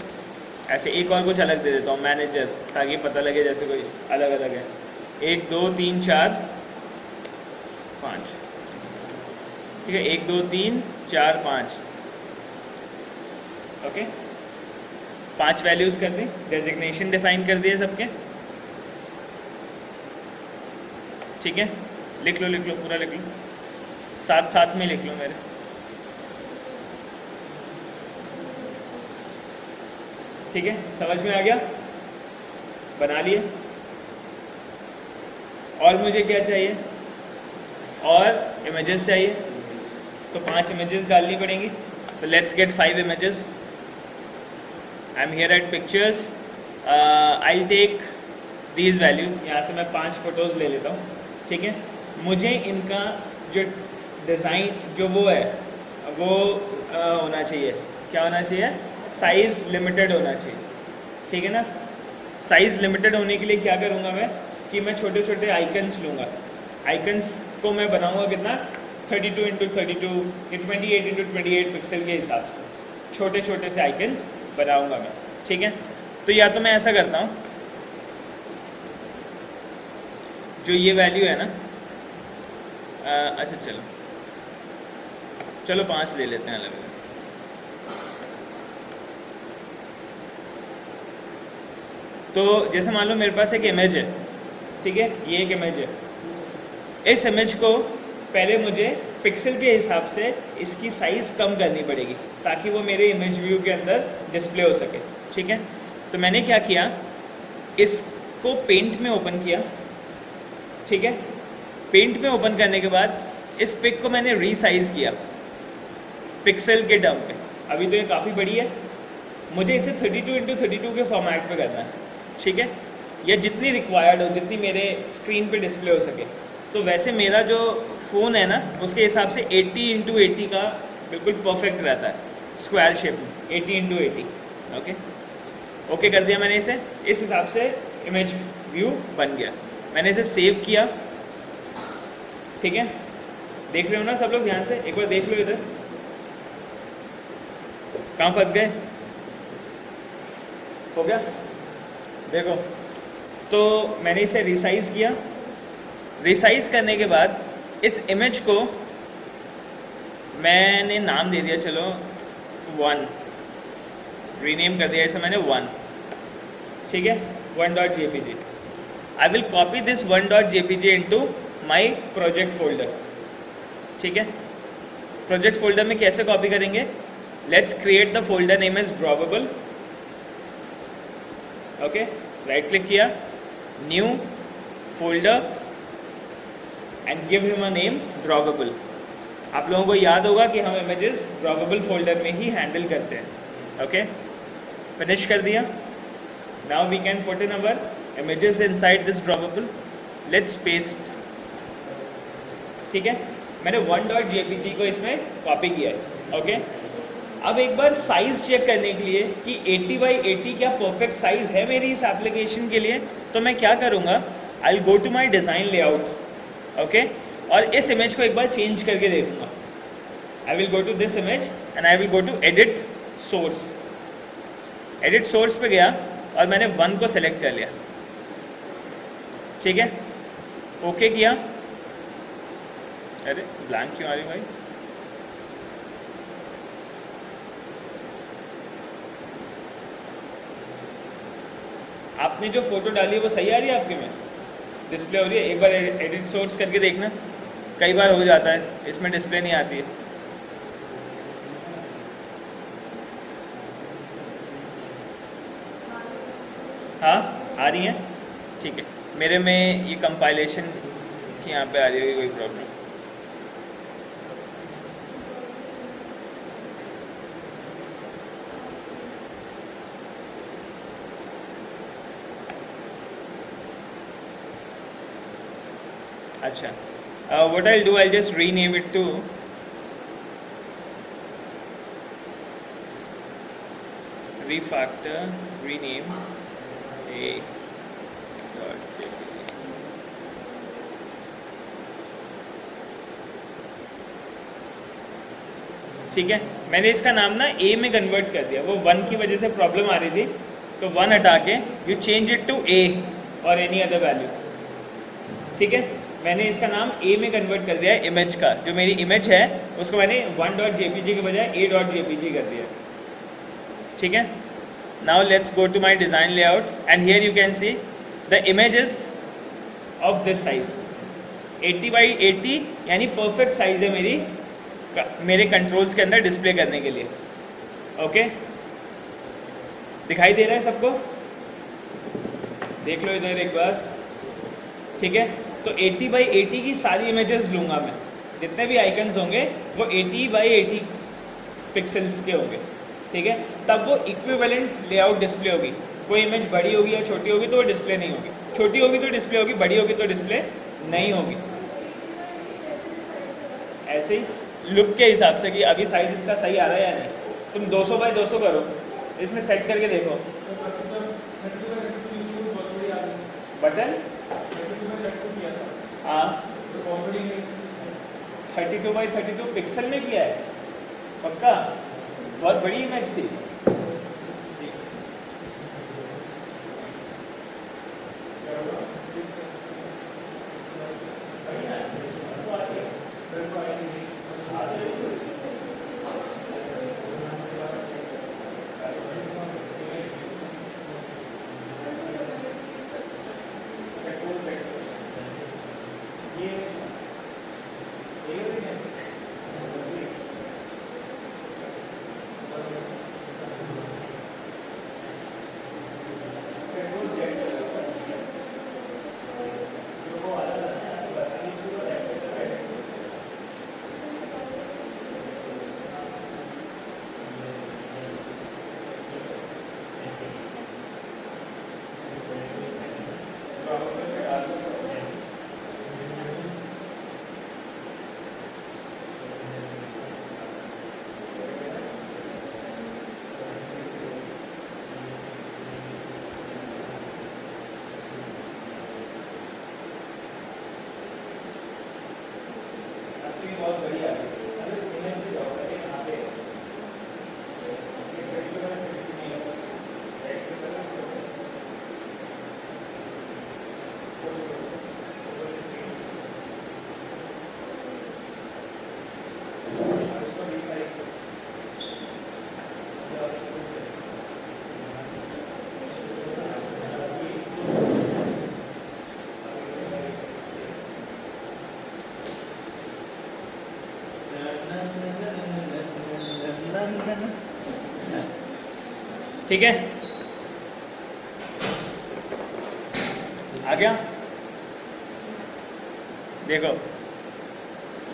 ऐसे एक और कुछ अलग दे देता हूँ मैनेजर, ताकि पता लगे जैसे कोई अलग अलग है। 1 2 3 4 5, ठीक है, 1 2 3 4 5, ओके। 5 वैल्यूज कर दी, डेजिग्नेशन डिफाइन कर दिए सबके, ठीक है। लिख लो पूरा लिख लो, साथ साथ में लिख लो मेरे, ठीक है। समझ में आ गया, बना लिए। और मुझे क्या चाहिए, और इमेजेस चाहिए, तो 5 इमेजेस डालनी पड़ेंगी। तो let's get 5 images. I am here at pictures, I will take these values. यहाँ से मैं 5 फोटोज़ ले लेता हूँ, ठीक है। मुझे इनका जो डिज़ाइन जो वो है वो होना चाहिए, क्या होना चाहिए, साइज़ लिमिटेड होना चाहिए, ठीक है ना। साइज़ लिमिटेड होने के लिए क्या करूँगा मैं कि मैं छोटे छोटे आइकन्स लूँगा। आइकन्स को मैं बनाऊँगा कितना, 32 × 32 या 28 × 28 पिक्सल के हिसाब से छोटे छोटे से आइकन्स बनाऊँगा मैं, ठीक है। तो या तो मैं ऐसा करता हूँ, जो ये वैल्यू है ना, अच्छा चलो 5 ले लेते हैं अलग अलग। तो जैसे मान लो मेरे पास एक इमेज है, ठीक है, ये एक इमेज है। इस इमेज को पहले मुझे पिक्सल के हिसाब से इसकी साइज़ कम करनी पड़ेगी, ताकि वो मेरे इमेज व्यू के अंदर डिस्प्ले हो सके, ठीक है। तो मैंने क्या किया, इसको पेंट में ओपन किया, ठीक है। पेंट में ओपन करने के बाद इस पिक को मैंने रीसाइज किया पिक्सल के टर्म पे। अभी तो ये काफ़ी बड़ी है, मुझे इसे 32 × 32 के फॉर्मेट पे करना है, ठीक है, या जितनी रिक्वायर्ड हो, जितनी मेरे स्क्रीन पे डिस्प्ले हो सके। तो वैसे मेरा जो फ़ोन है ना, उसके हिसाब से 80 × 80 का बिल्कुल परफेक्ट रहता है, स्क्वायर शेप में 80 × 80, ओके। ओके कर दिया मैंने इसे, इस हिसाब से इमेज व्यू बन गया। मैंने इसे सेव किया, ठीक है। देख रहे हो ना सब लोग, ध्यान से एक बार देख लो इधर, कहाँ फंस गए, हो गया, देखो। तो मैंने इसे रिसाइज किया। रिसाइज करने के बाद इस इमेज को मैंने नाम दे दिया, चलो 1, रीनेम कर दिया इसे मैंने 1, ठीक है, 1.jpg। I will copy this 1.jpg into my project folder, ठीक है। प्रोजेक्ट फोल्डर में कैसे कॉपी करेंगे, let's create the folder name is drawable, okay. Right click किया, new folder and give him a name drawable. आप लोगों को याद होगा कि हम इमेजेस ड्रॉवेबल फोल्डर में ही हैंडल करते हैं, ओके। फिनिश कर दिया। Now we can put in our images inside this drawable, let's paste, ठीक है। मैंने 1.jpg को इसमें कॉपी किया है, ओके। अब एक बार साइज चेक करने के लिए कि 80x80 क्या परफेक्ट साइज है मेरी इस एप्लीकेशन के लिए, तो मैं क्या करूँगा, I will go to my design layout, okay, और इस इमेज को एक बार चेंज करके देखूँगा। I will go to this image and I will go to edit source. Edit source पे गया और मैंने 1 को सेलेक्ट कर लिया, ठीक है, ओके किया। अरे ब्लैंक क्यों आ रही भाई? आपने जो फोटो डाली है वो सही आ रही है आपके में, डिस्प्ले हो रही है? एक बार एडिट सोर्स करके देखना, कई बार हो जाता है इसमें डिस्प्ले नहीं आती है। हाँ आ रही हैं, ठीक है। मेरे में ये कंपाइलेशन की यहाँ पे आ रही होगी कोई प्रॉब्लम। अच्छा, what I'll do, I'll just rename it to refactor rename a dot jpg। ठीक है, मैंने इसका नाम ना ए में कन्वर्ट कर दिया, वो 1 की वजह से प्रॉब्लम आ रही थी, तो 1 हटा के यू चेंज इट टू ए और एनी अदर वैल्यू, ठीक है। मैंने इसका नाम ए में कन्वर्ट कर दिया है इमेज का, जो मेरी इमेज है उसको मैंने 1.jpg के बजाय a.jpg कर दिया, ठीक है। Now let's go to my design layout and here you can see the image is of this size 80x80, यानी परफेक्ट साइज है मेरे कंट्रोल्स के अंदर डिस्प्ले करने के लिए। ओके, दिखाई दे रहा है सबको? देख लो इधर एक बार, ठीक है। तो 80x80 की सारी इमेजेस लूँगा मैं, जितने भी आइकन्स होंगे वो 80x80 पिक्सल्स के होंगे, ठीक है। तब वो इक्विवेलेंट लेआउट डिस्प्ले होगी। कोई इमेज बड़ी होगी या छोटी होगी तो वो डिस्प्ले नहीं होगी, छोटी होगी तो डिस्प्ले होगी, बड़ी होगी तो डिस्प्ले नहीं होगी। ऐसे ही लुक के हिसाब से कि अभी साइज इसका सही आ रहा है या नहीं। तुम 200x200 करो, इसमें सेट करके देखो बटन। हाँ 32x32 पिक्सल में किया है, पक्का? बहुत बड़ी इमेज थी। बहुत बढ़िया है। अब इस इमेज पे जाओ, यहाँ पे ठीक है, आ गया। देखो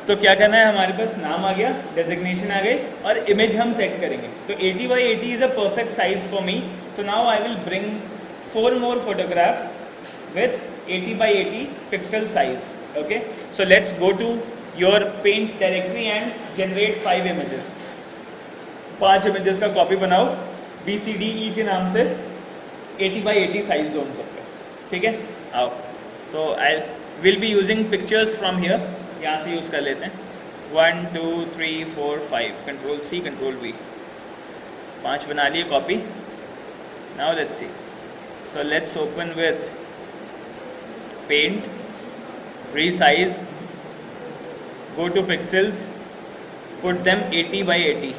तो क्या करना है, हमारे पास नाम आ गया, डेजिग्नेशन आ गई और इमेज हम सेट करेंगे। तो 80x80 is a perfect size for me, so now I will bring 4 more photographs with 80x80 pixel size. Okay, so let's go to your paint directory and generate 5 images. 5 images का copy बनाओ BCDE के नाम से, 80x80 size zone सबका, ठीक है। आओ, तो I will be using pictures from here, यहाँ से यूज़ कर लेते हैं। 1 2 3 4 5, कंट्रोल सी कंट्रोल वी, 5 बना लिए copy. Now let's see. So let's open with paint, resize, go to pixels, put them 80 by 80,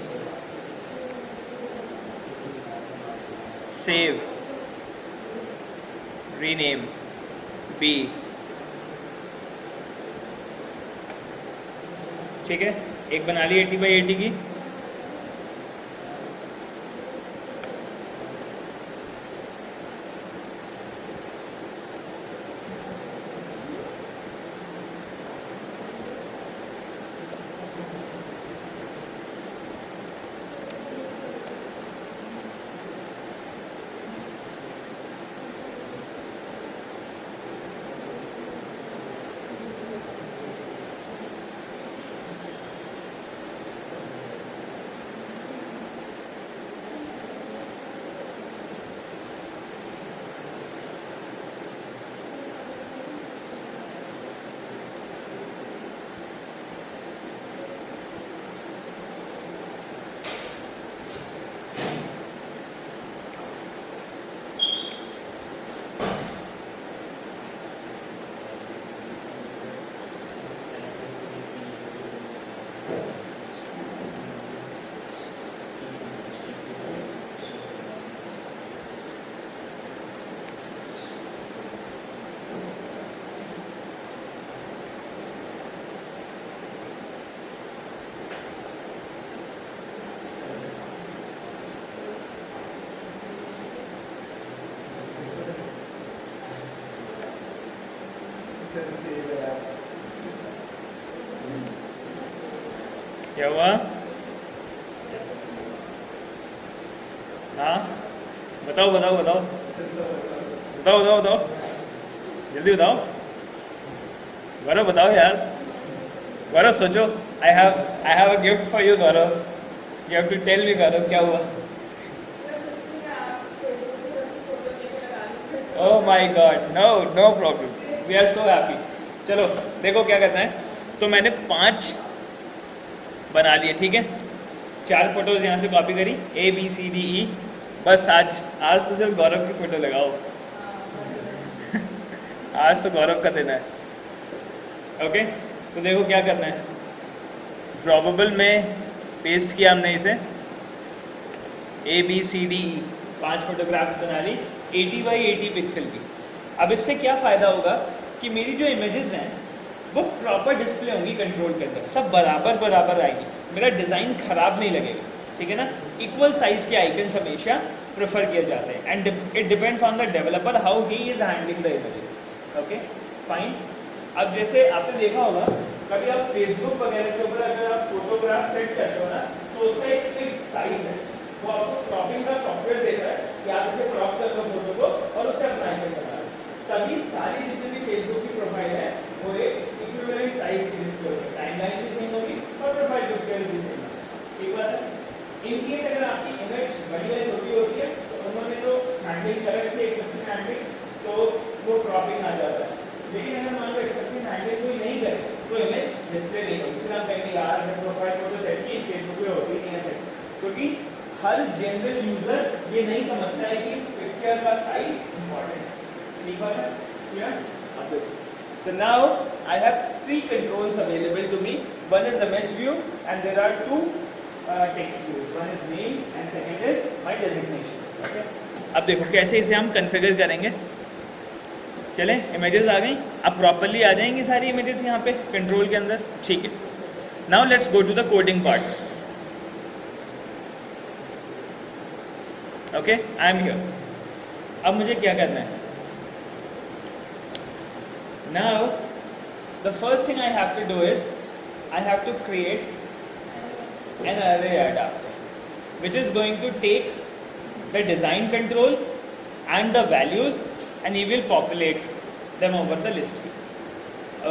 save, rename, B. ठीक है, एक बना ली 80 by 80 की. क्या हुआ? हाँ बताओ बताओ बताओ बताओ बताओ बताओ जल्दी बताओ. गौरव बताओ यार, गौरव सोचो. I have a gift for you Gaurav. You have to tell me Gaurav, क्या हुआ? Oh my God, no no problem, we are so happy. चलो देखो क्या करना है. तो मैंने 5 बना लिए, ठीक है. 4 फोटोज यहाँ से कॉपी करी, A B C D E. बस आज तो सिर्फ गौरव की फ़ोटो लगाओ. आज तो गौरव का देना है. ओके, तो देखो क्या करना है. ड्रॉवेबल में पेस्ट किया हमने इसे, A B C D E, 5 photographs बना ली 80 by 80 पिक्सल की. अब इससे क्या फ़ायदा होगा कि मेरी जो इमेजेस हैं वो प्रॉपर डिस्प्ले होंगी कंट्रोल के अंदर, सब बराबर बराबर आएगी, मेरा डिज़ाइन ख़राब नहीं लगेगा. ठीक है ना. इक्वल साइज़ के आइकन्स हमेशा प्रेफर किए जाते हैं and it depends on the developer how he is handling the images. Okay fine. अब जैसे आपने देखा होगा कभी आप फेसबुक वगैरह के ऊपर अगर आप फोटोग्राफ सेट करते हो ना, तो उसका एक फिक्स साइज है, वो आपको क्रॉपिंग का सॉफ्टवेयर देता है कि आप इसे क्रॉप कर लो फोटो को और उसे अपना आइकन बना लो. तभी सारी जितनी भी फेसबुक की प्रोफाइल है वो एक इक्विवेलेंट साइज की डिस्प्ले होगी, टाइमलाइन भी सेम होगी और प्रोफाइल पिक्चर्स भी सेम होगी. ठीक बात है. इन केस अगर आपकी इमेज बड़ी या छोटी होती है तो उन्होंने जो हैंडलिंग कर रखी है एक्सेप्शन हैंडलिंग, तो वो क्रॉपिंग आ जाता है. लेकिन अगर मान लो एक्सेप्शन हैंडलिंग कोई नहीं करे तो इमेज डिस्प्ले नहीं होगी. फिर आप कहेंगे यार मैं प्रोफाइल फोटो सेट की फेसबुक पे होती नहीं है सेट, क्योंकि हर जनरल यूजर ये नहीं समझता है कि पिक्चर का साइज इंपॉर्टेंट है. ठीक बात है. अब देखो, so now I have 3 controls available to me. One is image view and there are 2 text views. One is name and second is my designation. Okay. अब देखो कैसे इसे हम कॉन्फ़िगर करेंगे. चलें, इमेजेस आ गई. अब प्रॉपरली आ जाएंगी सारी इमेजेस यहाँ पे कंट्रोल के अंदर. ठीक है. Now let's go to the coding part. Okay, I am here. अब मुझे क्या करना है. Now, the first thing I have to do is, I have to create an array adapter, which is going to take the design control and the values, and he will populate them over the list view.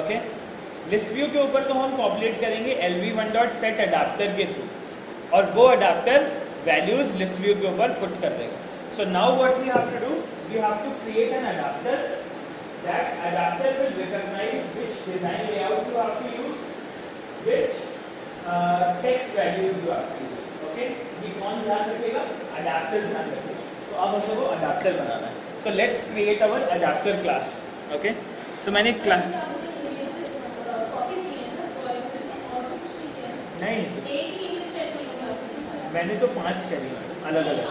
Okay? List view के ऊपर तो हम populate करेंगे lv1.setAdapter के through, और वो adapter values list view के ऊपर put कर देगा. So now what we have to do, we have to create an adapter. That adapter will recognize which design layout you have to use, which context values जो आती है, okay, ये कौन ध्यान रखेगा? अडैप्टर ध्यान रखेगा। तो अब हमें वो अडैप्टर बनाना है, तो let's create our adapter class. Okay, तो मैंने क्लास नहीं, मैंने तो 5 करी अलग अलग।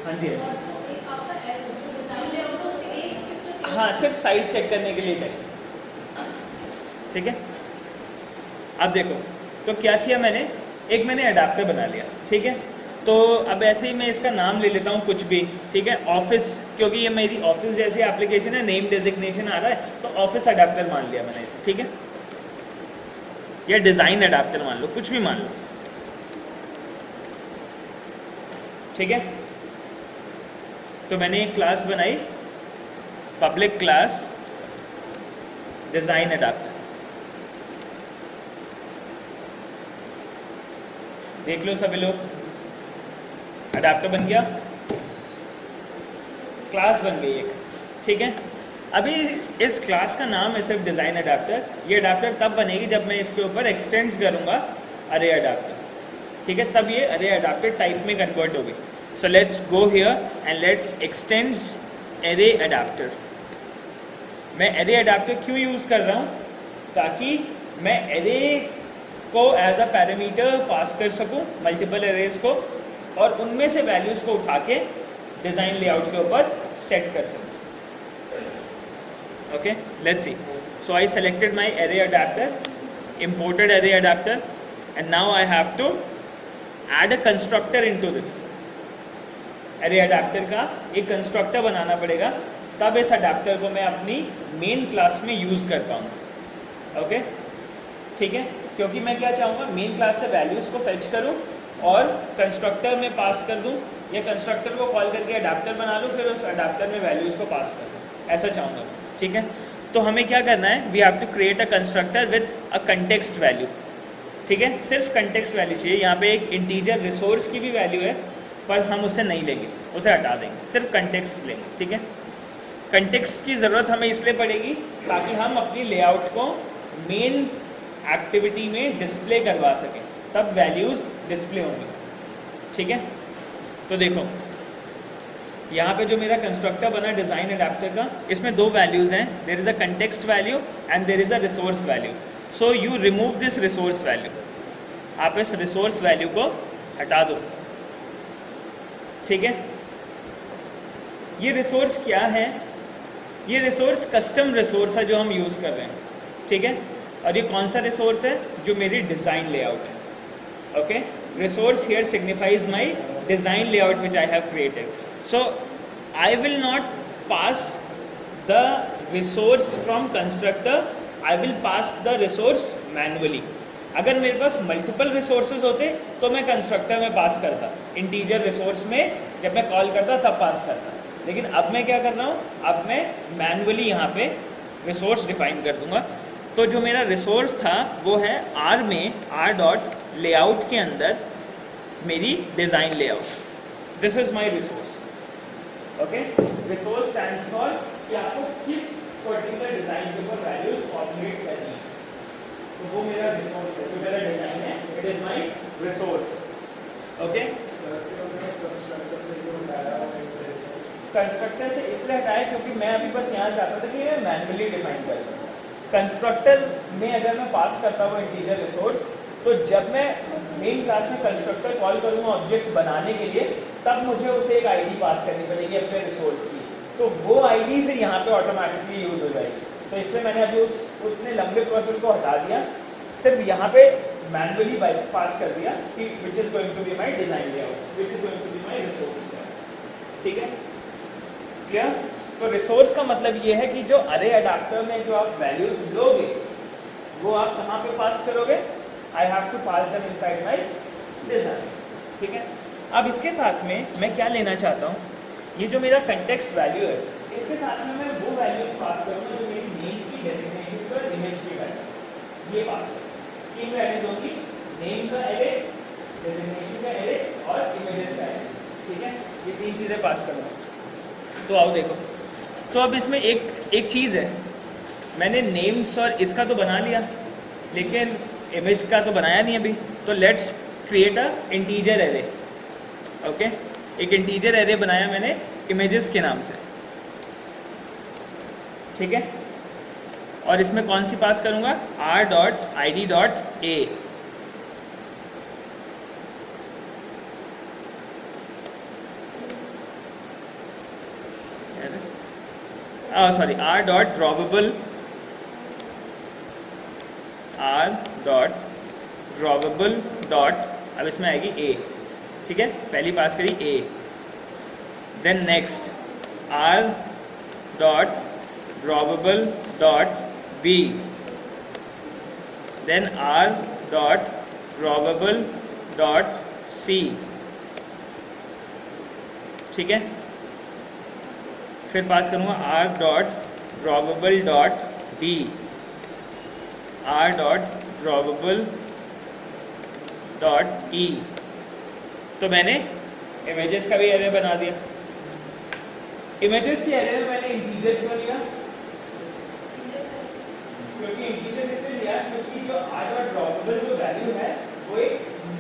हाँ जी, हाँ, सिर्फ साइज चेक करने के लिए करी, ठीक है। अब देखो, तो क्या किया मैंने, एक मैंने अडैप्टर बना लिया, ठीक है। तो अब ऐसे ही मैं इसका नाम ले लेता हूँ कुछ भी, ठीक है, ऑफिस, क्योंकि ये मेरी ऑफिस जैसी एप्लीकेशन है, नेम डेजिग्नेशन आ रहा है, तो ऑफिस अडैप्टर मान लिया मैंने इसे, ठीक है, या डिज़ाइन अडैप्टर मान लो, कुछ भी मान लो, ठीक है। तो मैंने एक क्लास बनाई, पब्लिक क्लास डिज़ाइन अडैप्टर, देख लो सभी लोग, अडैप्टर बन गया, क्लास बन गई एक, ठीक है। अभी इस क्लास का नाम है सिर्फ डिज़ाइन अडैप्टर। ये अडैप्टर तब बनेगी जब मैं इसके ऊपर एक्सटेंड्स करूँगा अरे अडैप्टर, ठीक है, तब ये अरे अडैप्टर टाइप में कन्वर्ट होगी। So let's go here and let's x tends अरे अडैप्टर। मैं अरे अडैप्टर क्यों यूज़ कर रहा हूँ? ताकि मैं अरे को एज अ पैरामीटर पास कर सकूँ, मल्टीपल अरेज को, और उनमें से वैल्यूज़ को उठा के डिज़ाइन लेआउट के ऊपर सेट कर सकूँ। Okay, let's see. So I selected my array adapter, imported array adapter, and now I have to add a constructor into this. array adapter का एक कंस्ट्रक्टर बनाना पड़ेगा, तब इस अडेप्टर को मैं अपनी मेन क्लास में यूज़ कर पाऊँगा। ओके, ठीक है, क्योंकि मैं क्या चाहूँगा, मेन क्लास से वैल्यूज़ को फेच करूँ और कंस्ट्रक्टर में पास कर दूँ, या कंस्ट्रक्टर को कॉल करके अडेप्टर बना लूँ, फिर उस अडेप्टर में वैल्यूज़ को पास कर दूँ, ऐसा चाहूँगा, ठीक है। तो हमें क्या करना है, we have to create a constructor with a context value, ठीक है, सिर्फ कंटेक्स्ट वैल्यू चाहिए। यहाँ पे एक इंटीजर रिसोर्स की भी वैल्यू है, पर हम उसे नहीं लेंगे, उसे हटा देंगे, सिर्फ कंटेक्स्ट लेंगे, ठीक है। कंटेक्स्ट की ज़रूरत हमें इसलिए पड़ेगी ताकि हम अपनी लेआउट को मेन एक्टिविटी में डिस्प्ले करवा सकें, तब वैल्यूज़ डिस्प्ले होंगी, ठीक है। तो देखो, यहाँ पे जो मेरा कंस्ट्रक्टर बना डिज़ाइन अडैप्टर का, इसमें 2 वैल्यूज़ हैं, there is a context value and there is a resource value. So you remove this resource value, आप इस रिसोर्स वैल्यू को हटा दो, ठीक है। ये रिसोर्स क्या है? ये रिसोर्स कस्टम रिसोर्स है जो हम यूज़ कर रहे हैं, ठीक है। और ये कौन सा रिसोर्स है? जो मेरी डिज़ाइन लेआउट है। Okay, resource here signifies my design layout which I have created. So I will not pass the resource from constructor, I will pass the resource manually. अगर मेरे पास मल्टीपल रिसोर्सेज होते तो मैं constructor में पास करता, integer resource में जब मैं कॉल करता तब पास करता, लेकिन अब मैं क्या कर रहा हूँ, अब मैं मैनुअली यहाँ पे रिसोर्स डिफाइन कर दूंगा। तो जो मेरा रिसोर्स था वो है R में R लेआउट के अंदर मेरी design layout, this is my resource. Okay, resource stands for कि आपको किस पर्टिकुलर डिज़ाइन के ऊपर वैल्यूज पॉपुलेट करनी है, तो वो मेरा रिसोर्स है, जो मेरा डिज़ाइन है, it is my resource. Okay, constructor से इसलिए हटाया क्योंकि मैं अभी बस यहाँ चाहता था कि मैं मैनुअली डिफाइन कर दूँ। कंस्ट्रक्टर में अगर मैं पास करता हूँ इंटीजर रिसोर्स, तो जब मैं मेन क्लास में कंस्ट्रक्टर कॉल करूँगा ऑब्जेक्ट बनाने के लिए, तब मुझे उसे एक आईडी पास करनी पड़ेगी अपने रिसोर्स की, तो वो आईडी फिर यहाँ पे ऑटोमेटिकली यूज़ हो जाएगी। तो इसलिए मैंने अभी उतने लंबे प्रोसेस को हटा दिया, सिर्फ यहाँ पे मैनुअली पास कर दिया कि which is going to be my design layout, which is going to be my resource, ठीक है, क्लियर। तो रिसोर्स का मतलब ये है कि जो अरे अडैप्टर में जो आप वैल्यूज लोगे वो आप कहाँ पे पास करोगे, I have to pass them inside my design, ठीक है। अब इसके साथ में मैं क्या लेना चाहता हूँ, ये जो मेरा कंटेक्स्ट वैल्यू है, इसके साथ में मैं वो वैल्यूज पास करूँगा जो मेरी नेम की डेजिग्नेशन पर इमेज की वैल्यू, ये पास करूँगा। 3 वैल्यूज होंगी, नेम का एरे, डेजिग्नेशन का एरे और इमेजेस का एरे, ठीक है, ये 3 चीज़ें पास करूँगा। तो आओ देखो, तो अब इसमें एक चीज़ है, मैंने नेम्स और इसका तो बना लिया, लेकिन इमेज का तो बनाया नहीं अभी, तो let's create a integer array. Okay, एक इंटीजर एरे बनाया मैंने इमेजेस के नाम से, ठीक है। और इसमें कौन सी पास करूंगा, r.id.a। Sorry, r.drawable, r.drawable dot, अब इसमें आएगी a, ठीक है, पहली पास करी a, then next r.drawable dot b, then r.drawable dot c, ठीक है। फिर पास करूंगा r.drawable dot d, r.drawable dot e। तो मैंने इमेजेस का भी एरे बना दिया। इमेजेस के एरे में मैंने इंटीजर क्यों लिया, क्योंकि इंटीजर इसलिए लिया क्योंकि जो r.drawable जो वैल्यू है वो एक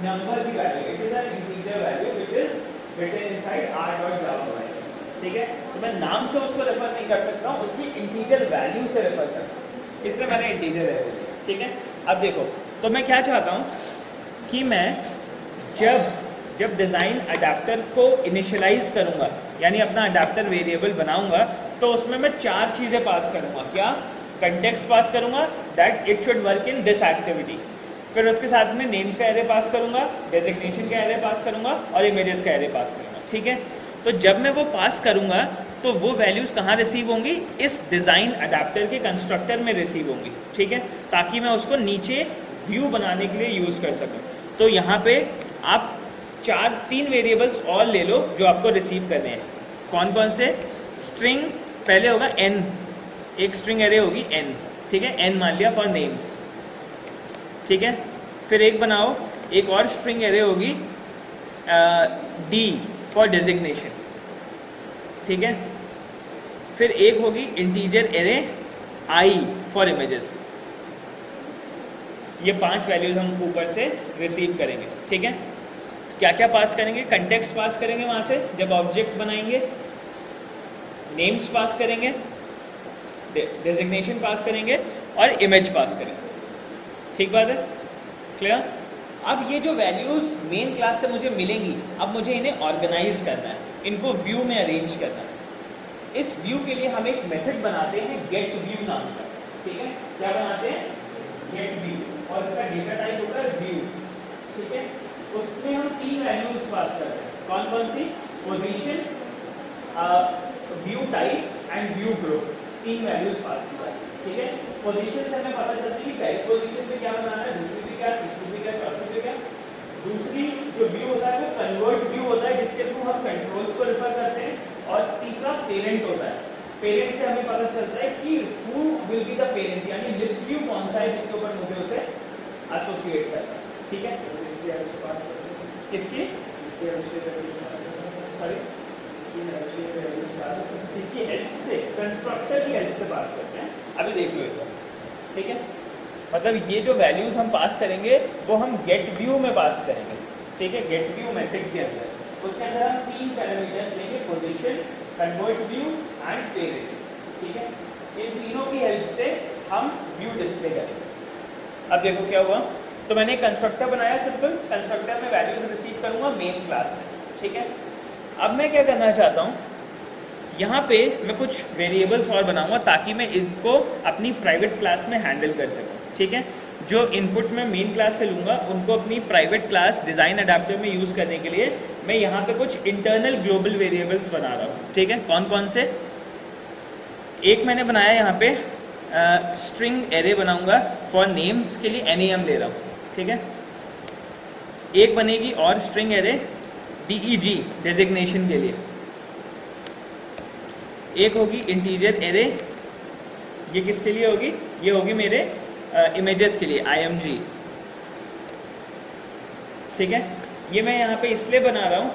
नंबर की वैल्यू है, it is an integer value which is written inside r.drawable, ठीक है। तो मैं नाम से उसको रेफर नहीं कर सकता हूँ, उसकी इंटीजर वैल्यू से रेफर करता हूँ, इसलिए मैंने इंटीजर एरे लिया, ठीक है। अब देखो, तो मैं क्या चाहता हूँ कि मैं जब डिज़ाइन अडेप्टर को इनिशियलाइज करूँगा, यानी अपना अडेप्टर वेरिएबल बनाऊँगा, तो उसमें मैं 4 चीज़ें पास करूँगा। क्या, कंटेक्स्ट पास करूँगा that it should work in this activity, फिर उसके साथ में नेम्स का एरे पास करूँगा, डेजिग्नेशन का एरे पास करूँगा और इमेजेस का एरे पास करूँगा, ठीक है। तो जब मैं वो पास करूँगा तो वो वैल्यूज़ कहाँ रिसीव होंगी, इस डिज़ाइन अडेप्टर के कंस्ट्रक्टर में रिसीव होंगी, ठीक है, ताकि मैं उसको नीचे व्यू बनाने के लिए यूज़ कर सकूँ। तो यहाँ पे आप 3 वेरिएबल्स और ले लो जो आपको रिसीव करने हैं। कौन कौन से, स्ट्रिंग पहले होगा n, एक स्ट्रिंग एरे होगी n, ठीक है, n मान लिया फॉर नेम्स, ठीक है। फिर एक बनाओ, एक और स्ट्रिंग एरे होगी d फॉर डेजिग्नेशन, ठीक है। फिर एक होगी integer array i for images. ये 5 वैल्यूज हम ऊपर से रिसीव करेंगे, ठीक है। क्या क्या पास करेंगे, कंटेक्स्ट पास करेंगे वहाँ से जब ऑब्जेक्ट बनाएंगे, नेम्स पास करेंगे, डेजिग्नेशन पास करेंगे और इमेज पास करेंगे, ठीक बात है, क्लियर। अब ये जो वैल्यूज़ मेन क्लास से मुझे मिलेंगी, अब मुझे इन्हें ऑर्गेनाइज करना है, इनको व्यू में अरेंज करना है। इस व्यू के लिए हम एक मेथड बनाते हैं गेट व्यू नाम का, ठीक है। क्या बनाते हैं, गेट व्यू, और इसका डेटा टाइप होता है व्यू, ठीक है। उसमें हम 3 वैल्यूज पास करते हैं, कौन कौन सी, position, view type and view group, 3 values pass किया, ठीक है। पोजीशन से हमें पता चलती है पहली पोजीशन पे क्या बनाना है, दूसरी पे क्या, तीसरी पे क्या, चौथी पे क्या। दूसरी जो व्यू होता है वो कन्वर्ट व्यू होता है, जिसके थ्रू हम कंट्रोल्स को रेफर करते हैं। और तीसरा पेरेंट होता है, पेरेंट से हमें पता चलता है कि who will be the parent, यानी लिस्ट व्यू कौन सा है जिसके ऊपर मुझे उसे एसोसिएट करना है, ठीक है। किसकी, सॉरी, इसकी हेल्प से, कंस्ट्रक्टर की हेल्प से पास करते हैं। अभी देख लो एक बार, ठीक है। मतलब ये जो वैल्यूज हम पास करेंगे वो हम गेट व्यू में पास करेंगे, ठीक है, गेट व्यू मेथड के अंदर। उसके अंदर हम 3 पैरामीटर्स लेंगे, position, convert view and parent, ठीक है। इन तीनों की हेल्प से हम व्यू डिस्प्ले करेंगे। अब देखो क्या हुआ, तो मैंने एक कंस्ट्रक्टर बनाया, सिंपल कंस्ट्रक्टर में वैल्यूज रिसीव करूंगा मेन क्लास से, ठीक है। अब मैं क्या करना चाहता हूँ, यहाँ पे मैं कुछ वेरिएबल्स और बनाऊंगा ताकि मैं इनको अपनी प्राइवेट क्लास में हैंडल कर सकूँ, ठीक है। जो इनपुट मैं मेन क्लास से लूँगा उनको अपनी प्राइवेट क्लास डिज़ाइन अडेप्टर में यूज़ करने के लिए मैं यहाँ पे कुछ इंटरनल ग्लोबल वेरिएबल्स बना रहा हूँ, ठीक है। कौन कौन से, एक मैंने बनाया यहाँ पे स्ट्रिंग एरे बनाऊँगा फॉर नेम्स के लिए NAM ले रहा हूँ, ठीक है। एक बनेगी और स्ट्रिंग एरे DEG डेजिग्नेशन के लिए, एक होगी इंटीजर एरे, ये किसके लिए होगी, ये होगी मेरे इमेजेस के लिए IMG, ठीक है। ये मैं यहाँ पे इसलिए बना रहा हूँ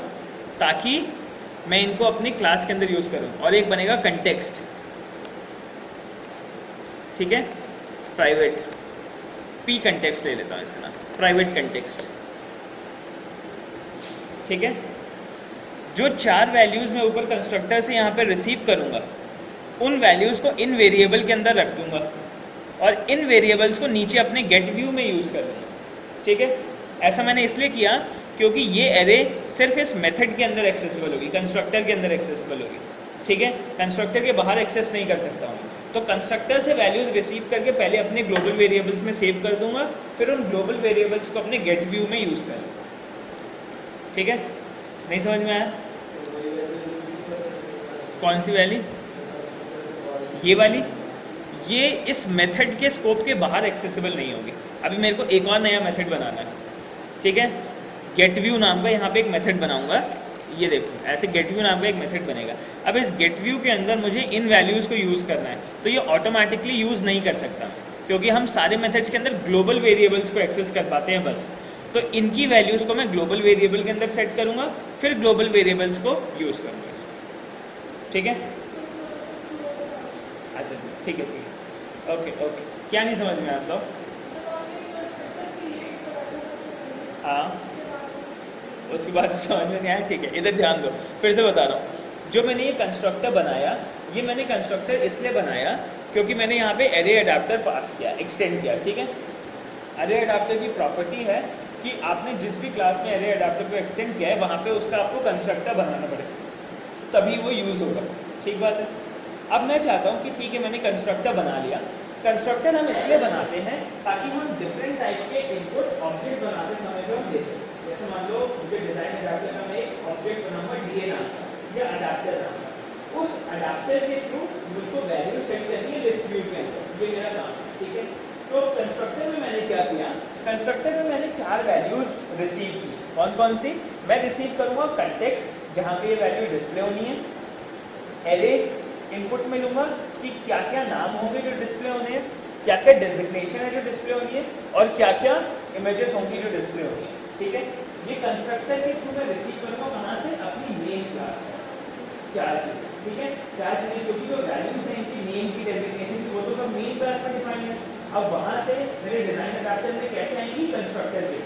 ताकि मैं इनको अपनी क्लास के अंदर यूज़ करूँ। और एक बनेगा कंटेक्स्ट, ठीक है, प्राइवेट P पी कंटेक्स्ट ले लेता हूँ इसका नाम, प्राइवेट कंटेक्स्ट। ठीक है, जो 4 वैल्यूज़ मैं ऊपर कंस्ट्रक्टर से यहाँ पे रिसीव करूँगा उन वैल्यूज़ को इन वेरिएबल के अंदर रख दूँगा और इन वेरिएबल्स को नीचे अपने गेट व्यू में यूज़ कर दूँगा। ठीक है, ऐसा मैंने इसलिए किया क्योंकि ये एरे सिर्फ इस मेथड के अंदर एक्सेसिबल होगी, कंस्ट्रक्टर के अंदर एक्सेसिबल होगी। ठीक है, कंस्ट्रक्टर के बाहर एक्सेस नहीं कर सकता हूँ, तो कंस्ट्रक्टर से वैल्यूज रिसीव करके पहले अपने ग्लोबल वेरिएबल्स में सेव कर दूंगा, फिर उन ग्लोबल वेरिएबल्स को अपने गेट व्यू में यूज़ कर लूँगा। ठीक है, नहीं समझ में आया? कौन सी वैल्यू? ये वाली, ये इस मेथड के स्कोप के बाहर एक्सेसिबल नहीं होगी। अभी मेरे को एक और नया मेथड बनाना है। ठीक है, गेट व्यू नाम का यहाँ पे एक मेथड बनाऊंगा। ये देखो, ऐसे गेट व्यू नाम का एक मेथड बनेगा। अब इस गेट व्यू के अंदर मुझे इन वैल्यूज़ को यूज़ करना है, तो ये ऑटोमेटिकली यूज़ नहीं कर सकता क्योंकि हम सारे मेथड्स के अंदर ग्लोबल वेरिएबल्स को एक्सेस कर पाते हैं बस। तो इनकी वैल्यूज़ को मैं ग्लोबल वेरिएबल के अंदर सेट करूँगा, फिर ग्लोबल वेरिएबल्स को यूज़ करूँगा इसमें। ठीक है, अच्छा ठीक है, ओके ओके। क्या नहीं समझ में आता? हाँ, उसकी बात समझ में नहीं आया। ठीक है, इधर ध्यान दो, फिर से बता रहा हूँ। जो मैंने ये कंस्ट्रक्टर बनाया, ये मैंने कंस्ट्रक्टर इसलिए बनाया क्योंकि मैंने यहाँ पे एरे अडाप्टर पास किया, एक्सटेंड किया। ठीक है, एरे अडाप्टर की प्रॉपर्टी है कि आपने जिस भी क्लास में एरे अडाप्टर को एक्सटेंड किया है वहाँ पे उसका आपको कंस्ट्रक्टर बनाना पड़ेगा, तभी वो यूज़ होगा। ठीक बात है। अब मैं चाहता हूँ कि ठीक है, मैंने कंस्ट्रक्टर बना लिया। कंस्ट्रक्टर हम इसलिए बनाते हैं ताकि हम डिफरेंट टाइप के इनपुट ऑब्जेक्ट बनाते समय को हम दे सकें। जैसे मान लो मुझे डिज़ाइन अडाप्टर का मैं एक ऑब्जेक्ट बनाऊंगा डीए नाम का या अडाप्टर नाम का, उस अडाप्टर के थ्रू मुझको वैल्यू सेट करनी है लिस्ट व्यू के अंदर, ये मेरा काम है। ठीक है, तो कंस्ट्रक्टर में मैंने क्या किया, कंस्ट्रक्टर में मैंने 4 वैल्यूज रिसीव की। कौन कौन सी? मैं रिसीव करूँगा कंटेक्स्ट, जहाँ पे ये वैल्यू डिस्प्ले होनी है। एरे इनपुट में लूँगा कि क्या क्या नाम होंगे जो डिस्प्ले होने हैं, क्या क्या डेजिग्नेशन है जो डिस्प्ले होनी है, और क्या क्या इमेजेस होंगी जो डिस्प्ले होनी है। ठीक है, ये कंस्ट्रक्टर के थ्रू मैं रिसीव करूँगा वहाँ से अपनी मेन क्लास से 4 चीज़ें। ठीक है, 4 चीज़ें क्योंकि जो वैल्यूज हैं इनकी नेम की, डेजिग्नेशन की, वो तो सब मेन क्लास में डिफाइन है। अब वहाँ से मेरे डिज़ाइन अडाप्टर में कैसे आएंगी? कंस्ट्रक्टर से।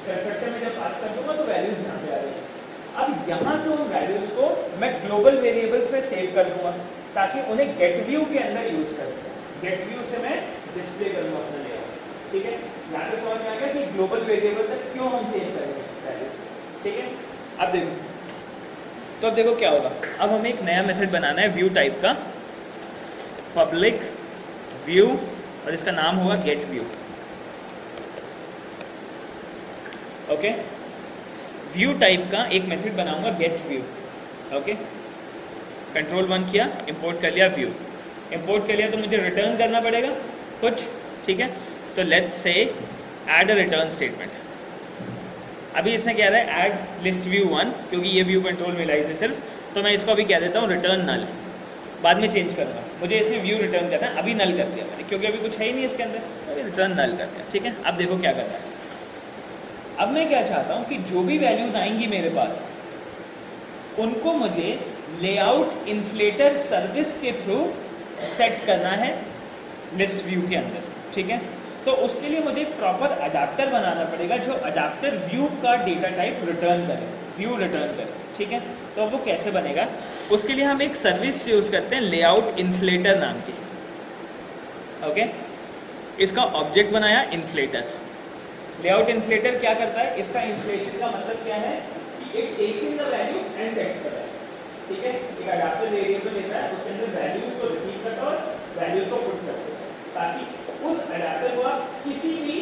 कंस्ट्रक्टर में जब पास कर दूँगा तो वैल्यूज यहाँ पे आ रही है। अब यहाँ से उन वैल्यूज़ को मैं ग्लोबल वेरिएबल्स में सेव कर दूँगा ताकि उन्हें गेट व्यू के अंदर यूज़ कर सकूँ। गेट व्यू से मैं डिस्प्ले करूँगा अपना लेआउट। ठीक है, यहाँ पे समझ में आ गया कि ग्लोबल वेरिएबल तक क्यों हम सेव करेंगे वैल्यूज। ठीक है, अब देखो, तो अब देखो क्या होगा। अब हमें एक नया मेथड बनाना है व्यू टाइप का, पब्लिक व्यू, और इसका नाम होगा gate view. Okay, view type का एक मेथड बनाऊंगा गेट व्यू। ओके, कंट्रोल 1 किया, इंपोर्ट कर लिया व्यू। इंपोर्ट कर लिया तो मुझे रिटर्न करना पड़ेगा कुछ। ठीक है, तो let's say add a return statement. अभी इसने क्या रहा है, ऐड लिस्ट व्यू 1, क्योंकि ये व्यू कंट्रोल में लाइज है सिर्फ, तो मैं इसको अभी कह देता हूँ रिटर्न नल। बाद में चेंज करूँगा, मुझे इसमें व्यू रिटर्न करना है, अभी नल कर दिया मैंने क्योंकि अभी कुछ है ही नहीं इसके अंदर, अभी रिटर्न नल कर दिया। ठीक है, अब देखो क्या करना है। अब मैं क्या चाहता हूँ कि जो भी वैल्यूज़ आएंगी मेरे पास उनको मुझे लेआउट इन्फ्लेटर सर्विस के थ्रू सेट करना है लिस्ट व्यू के अंदर। ठीक है, तो उसके लिए मुझे प्रॉपर अडाप्टर बनाना पड़ेगा जो अडाप्टर व्यू का डेटा टाइप रिटर्न करे, व्यू रिटर्न करे। ठीक है, तो वो कैसे बनेगा, उसके लिए हम एक सर्विस यूज़ करते हैं लेआउट इन्फ्लेटर नाम की। ओके, इसका ऑब्जेक्ट बनाया इन्फ्लेटर। लेआउट इन्फ्लेटर क्या करता है, इसका इन्फ्लेशन का मतलब क्या है कि it takes in the value and sets the value. ठीक है, एक अडाप्टर वेरिएबल लेता है, उसके अंदर वैल्यूज को रिसीव करता है और वैल्यूज को पुट करता है ताकि उस अडाप्टर को आप किसी भी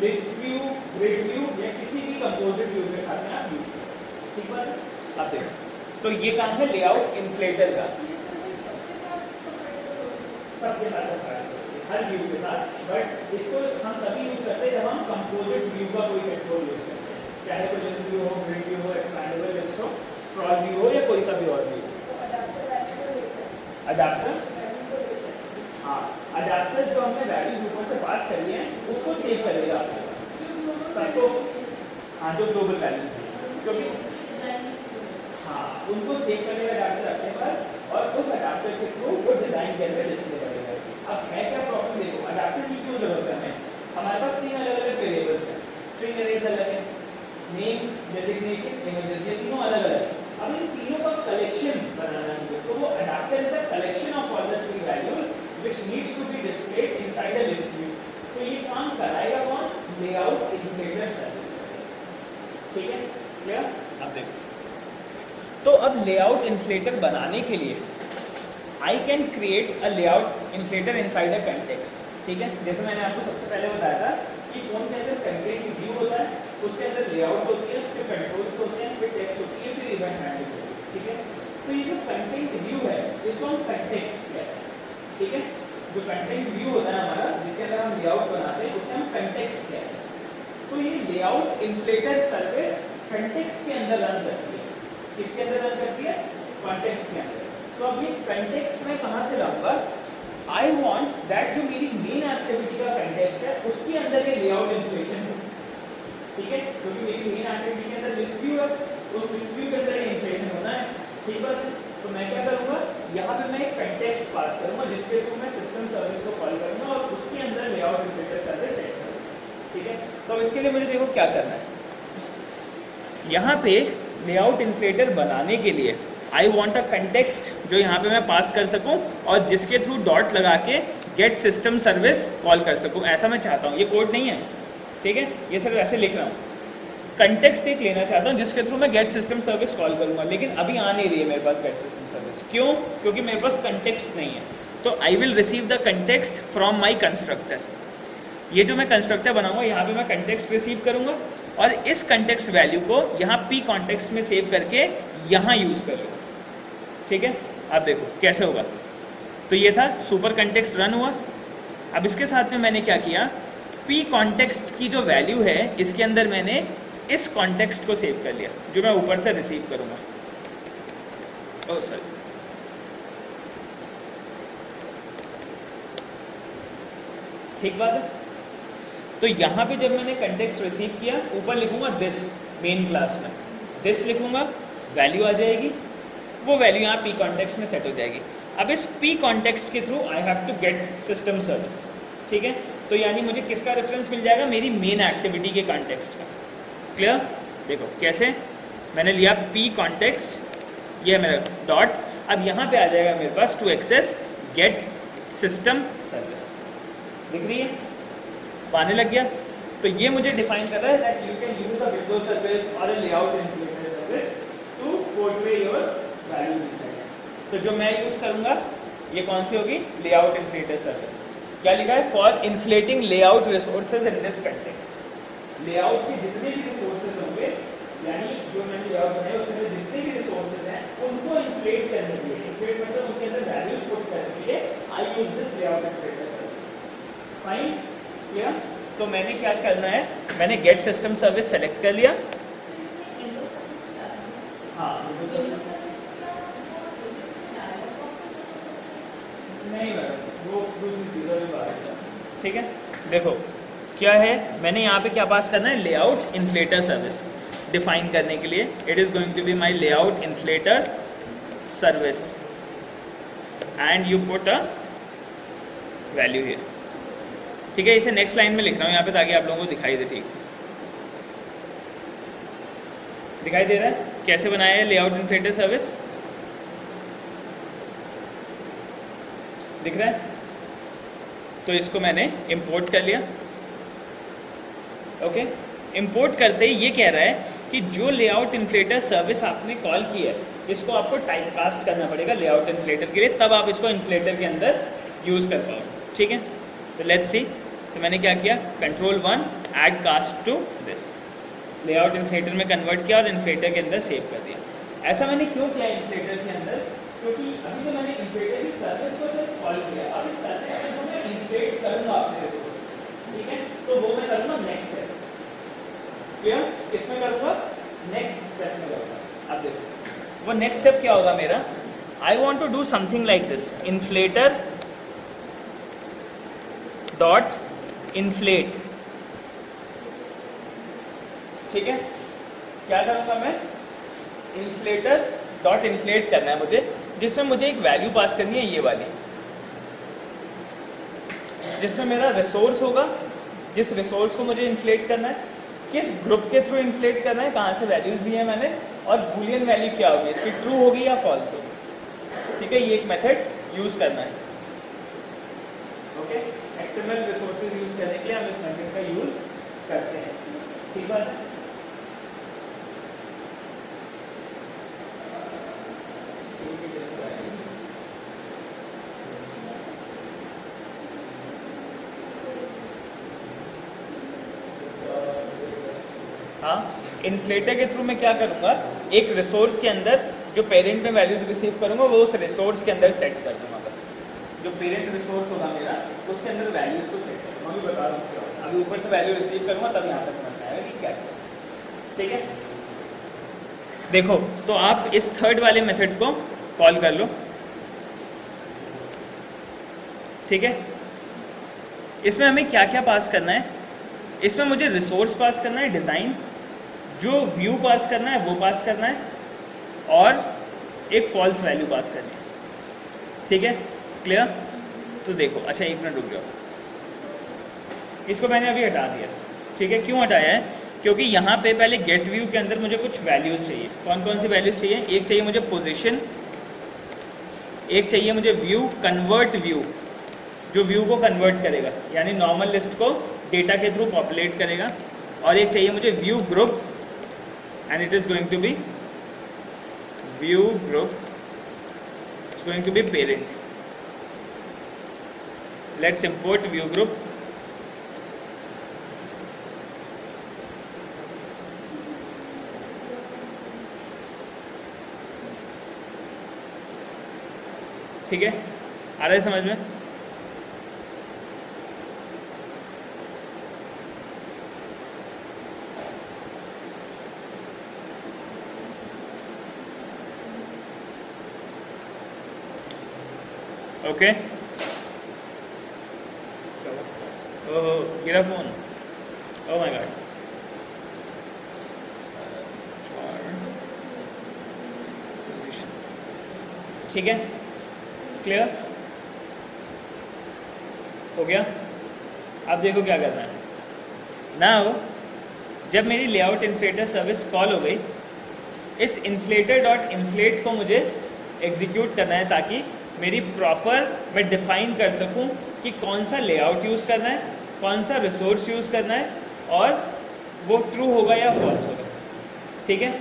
लिस्ट व्यू, ग्रिड व्यू या किसी भी कंपोजिट व्यू के साथ में आप यूज करें। ठीक बात है, आप देखो, तो ये काम है लेआउट इन्फ्लेटर का। सबके साथ हर व्यू के साथ, बट इसको हम तभी यूज करते हैं जब हम कंपोजिट व्यू का कोई कंट्रोल यूज करते हैं, चाहे कोई लिस्ट व्यू हो, ग्रिड व्यू हो, एक्सपैंडेबल लिस्ट हो, स्क्रॉल व्यू हो या कोई सा भी और व्यू। अडाप्टर, हाँ, अडाप्टर जो हमने वैल्यूज ऊपर से पास करी है उसको सेव करेगा आपके पास सबको। हाँ, जो ग्लोबल वैल्यूज क्योंकि हाँ उनको सेव करेगा अडाप्टर अपने पास, और उस अडाप्टर के थ्रू वो डिजाइन करके डिस्प्ले करेगा। अब है क्या प्रॉब्लम, देखो अडाप्टर की क्यों जरूरत है हमें, हमारे पास 3 अलग अलग वेरिएबल्स हैं, स्ट्रिंग अरेज अलग है, नेम, डेजिग्नेशन, इमेजेस, ये तीनों अलग अलग। अब इन तीनों का कलेक्शन बनाना है, तो वो adapter is a collection of all the 3 values which needs to be displayed inside a list view. तो ये काम कराएगा कौन? Layout inflater service. ठीक है, क्या अब देखो, तो अब लेआउट इन्फ्लेटर बनाने के लिए I can create a layout inflator inside a context. ठीक है, जैसे मैंने आपको सबसे पहले बताया था कि फोन के अंदर कंटेंट व्यू होता है, उसके अंदर लेआउट होती है, फिर कंट्रोल्स होते हैं, फिर टेक्स्ट होती है, फिर इवेंट हैंडलिंग होती है। ठीक है, तो ये जो कंटेंट व्यू है इसको हम कंटेक्स्ट कहते हैं। ठीक है, जो कंटेंट व्यू होता है हमारा, जिसके अंदर हम लेआउट बनाते हैं, उसे हम कंटेक्स्ट कहते हैं। तो ये लेआउट इन्फ्लेटर सर्विस कंटेक्स्ट के अंदर रन करती है। किसके अंदर रन करती है? कॉन्टेक्स्ट के अंदर। तो अब ये कंटेक्स्ट मैं कहाँ से लाऊंगा? आई वॉन्ट दैट जो मेरी मेन एक्टिविटी का कंटेक्स्ट है उसके अंदर ये लेआउट इन्फ्लेशन हो। ठीक है, क्योंकि मेरी मेन एक्टिविटी के अंदर लिस्ट व्यू है, उस लिस्ट व्यू के अंदर ये इन्फ्लेशन होना है। ठीक बात है, तो मैं क्या करूँगा, यहाँ पे मैं एक कंटेक्स्ट पास करूँगा जिसके थ्रू मैं सिस्टम सर्विस को कॉल करूँगा और उसके अंदर लेआउट इन्फ्लेटर सर्विस सेट करूँगा। ठीक है, तो अब इसके लिए मुझे देखो क्या करना है। यहाँ पे लेआउट इन्फ्लेटर बनाने के लिए आई वॉन्ट अ कंटेक्स्ट जो यहाँ पे मैं पास कर सकूँ और जिसके थ्रू डॉट लगा के गेट सिस्टम सर्विस कॉल कर सकूँ, ऐसा मैं चाहता हूँ। ये कोड नहीं है, ठीक है, ये सिर्फ ऐसे लिख रहा हूँ। कंटेक्स्ट एक लेना चाहता हूँ जिसके थ्रू मैं गेट सिस्टम सर्विस कॉल करूँगा, लेकिन अभी आ नहीं रही है मेरे पास गेट सिस्टम सर्विस। क्यों? क्योंकि मेरे पास कंटेक्स्ट नहीं है। तो I will receive the context from my constructor. ये जो मैं कंस्ट्रक्टर बनाऊंगा यहाँ पे मैं कंटेक्स्ट रिसीव करूँगा और इस कंटेक्स्ट वैल्यू को यहाँ पी कॉन्टेक्स्ट में सेव करके यहाँ यूज़ कर लूँगा। ठीक है, आप देखो कैसे होगा। तो ये था सुपर कंटेक्स्ट रन हुआ। अब इसके साथ में मैंने क्या किया, पी कॉन्टेक्स्ट की जो वैल्यू है इसके अंदर मैंने इस कॉन्टेक्स्ट को सेव कर लिया जो मैं ऊपर से रिसीव करूँगा। ओह सॉरी, ठीक बात है। तो यहाँ पे जब मैंने कंटेक्स्ट रिसीव किया, ऊपर लिखूंगा दिस, मेन क्लास में दिस लिखूंगा, वैल्यू आ जाएगी, वो वैल्यू यहाँ पी कॉन्टेक्स्ट में सेट हो जाएगी। अब इस पी कॉन्टेक्स्ट के through I have to get system service. ठीक है, तो यानी मुझे किसका रेफरेंस मिल जाएगा? मेरी मेन एक्टिविटी के कॉन्टेक्स्ट का। क्लियर? देखो कैसे, मैंने लिया पी कॉन्टेक्स्ट, ये है मेरा डॉट। अब यहाँ पे आ जाएगा मेरे पास to access get system service, दिख रही है, आने लग गया। तो ये मुझे डिफाइन कर रहा है that you can use a window service और a layout inflater service to portray your value inside. तो जो मैं यूज करूंगा ये कौन सी होगी? Layout inflater service. क्या लिखा है? For inflating layout resources in this context. Layout के जितने भी रिसोर्सेज होंगे, यानी जो मैंने लेआउट बनाया उसमें जितने भी रिसोर्सेज हैं उनको इन्फ्लेट करने के लिए, इन्फ्लेट मतलब उनके अंदर वैल्यूज पुट करने के लिए I use this layout inflater service. Fine, clear? तो मैंने क्या करना है, मैंने गेट सिस्टम सर्विस सेलेक्ट कर लिया। हाँ, नहीं मैडम, वो दूसरी चीज़ों में बात है। ठीक है, देखो क्या है, मैंने यहाँ पे क्या पास करना है? लेआउट इन्फ्लेटर सर्विस डिफाइन करने के लिए it is going to be my layout inflater service and you put a value here. ठीक है, इसे नेक्स्ट लाइन में लिख रहा हूँ यहाँ पे ताकि आप लोगों को दिखाई दे, ठीक से दिखाई दे रहा है कैसे बनाया है लेआउट इन्फ्लेटर सर्विस, दिख रहा है? तो इसको मैंने इंपोर्ट कर लिया। ओके, इंपोर्ट करते ही ये कह रहा है कि जो लेआउट इन्फ्लेटर सर्विस आपने कॉल की है इसको आपको टाइप कास्ट करना पड़ेगा लेआउट इन्फ्लेटर के लिए, तब आप इसको इन्फ्लेटर के अंदर यूज़ कर पाओ। ठीक है, तो लेट्स सी। तो मैंने क्या किया, Ctrl+1 add cast to this, layout inflater में कन्वर्ट किया और इन्फ्लेटर के अंदर सेव कर दिया। ऐसा मैंने क्यों किया इन्फ्लेटर के अंदर? क्योंकि अभी तो मैंने इन्फ्लेटर की सर्विस को सिर्फ कॉल किया, अब इस सर्विस को मैं इन्फ्लेट करूँगा अपने रिसोर्स। ठीक है, तो वो मैं करूँगा नेक्स्ट स्टेप। क्लियर? इसमें करूँगा नेक्स्ट स्टेप में करूँगा। अब देखो वो नेक्स्ट स्टेप क्या होगा मेरा, I want to do something like this, inflater dot inflate. ठीक है, क्या करूँगा मैं? इन्फ्लेटर डॉट इन्फ्लेट करना है मुझे, जिसमें मुझे एक वैल्यू पास करनी है, ये वाली, जिसमें मेरा रिसोर्स होगा जिस रिसोर्स को मुझे इन्फ्लेट करना है, किस ग्रुप के थ्रू इन्फ्लेट करना है, कहाँ से वैल्यूज दी है मैंने, और बूलियन वैल्यू क्या होगी, इसकी ट्रू होगी या फॉल्स होगी। ठीक है, ये एक मेथड यूज करना है। ओके, एक्सटर्नल रिसोर्सेज यूज करने के लिए हम इस मेथड का यूज करते हैं। ठीक बात है। हाँ, इन्फ्लेटर के थ्रू मैं क्या करूँगा, एक रिसोर्स के अंदर जो पेरेंट में वैल्यूज रिसीव करूँगा वो उस रिसोर्स के अंदर सेट कर दूँगा। बस जो पेरेंट रिसोर्स होगा मेरा उसके अंदर वैल्यूज को सेट करूँगा। अभी बता दूँ क्या, अभी ऊपर से वैल्यू रिसीव करूँगा तब यहाँ पर समझ में आएगा कि क्या है। ठीक है, देखो तो आप इस थर्ड वाले मेथड को कॉल कर लो। ठीक है, इसमें हमें क्या क्या पास करना है, इसमें मुझे रिसोर्स पास करना है, डिज़ाइन, जो व्यू पास करना है वो पास करना है, और एक फॉल्स वैल्यू पास करनी है। ठीक है, क्लियर। तो देखो, अच्छा एक मिनट रुक जाओ, इसको मैंने अभी हटा दिया। ठीक है, क्यों हटाया है, क्योंकि यहाँ पे पहले गेट व्यू के अंदर मुझे कुछ वैल्यूज़ चाहिए। कौन कौन सी वैल्यूज़ चाहिए, एक चाहिए मुझे पोजीशन, एक चाहिए मुझे व्यू, कन्वर्ट व्यू जो व्यू को कन्वर्ट करेगा यानी नॉर्मल लिस्ट को डेटा के थ्रू पॉपुलेट करेगा, और एक चाहिए मुझे view group, and it is going to be view group, it's going to be parent. Let's import view group. ठीक है, आ रहा है समझ में। ओके, ओह गिरा फोन, ओह माय गॉड। ठीक है, क्लियर हो गया। अब देखो क्या करना है। नाउ जब मेरी लेआउट इन्फ्लेटर सर्विस कॉल हो गई, इस इन्फ्लेटर डॉट इन्फ्लेट को मुझे एग्जीक्यूट करना है ताकि मेरी प्रॉपर मैं डिफाइन कर सकूं कि कौन सा लेआउट यूज़ करना है, कौन सा रिसोर्स यूज़ करना है, और वो ट्रू होगा या फॉल्स होगा। ठीक है,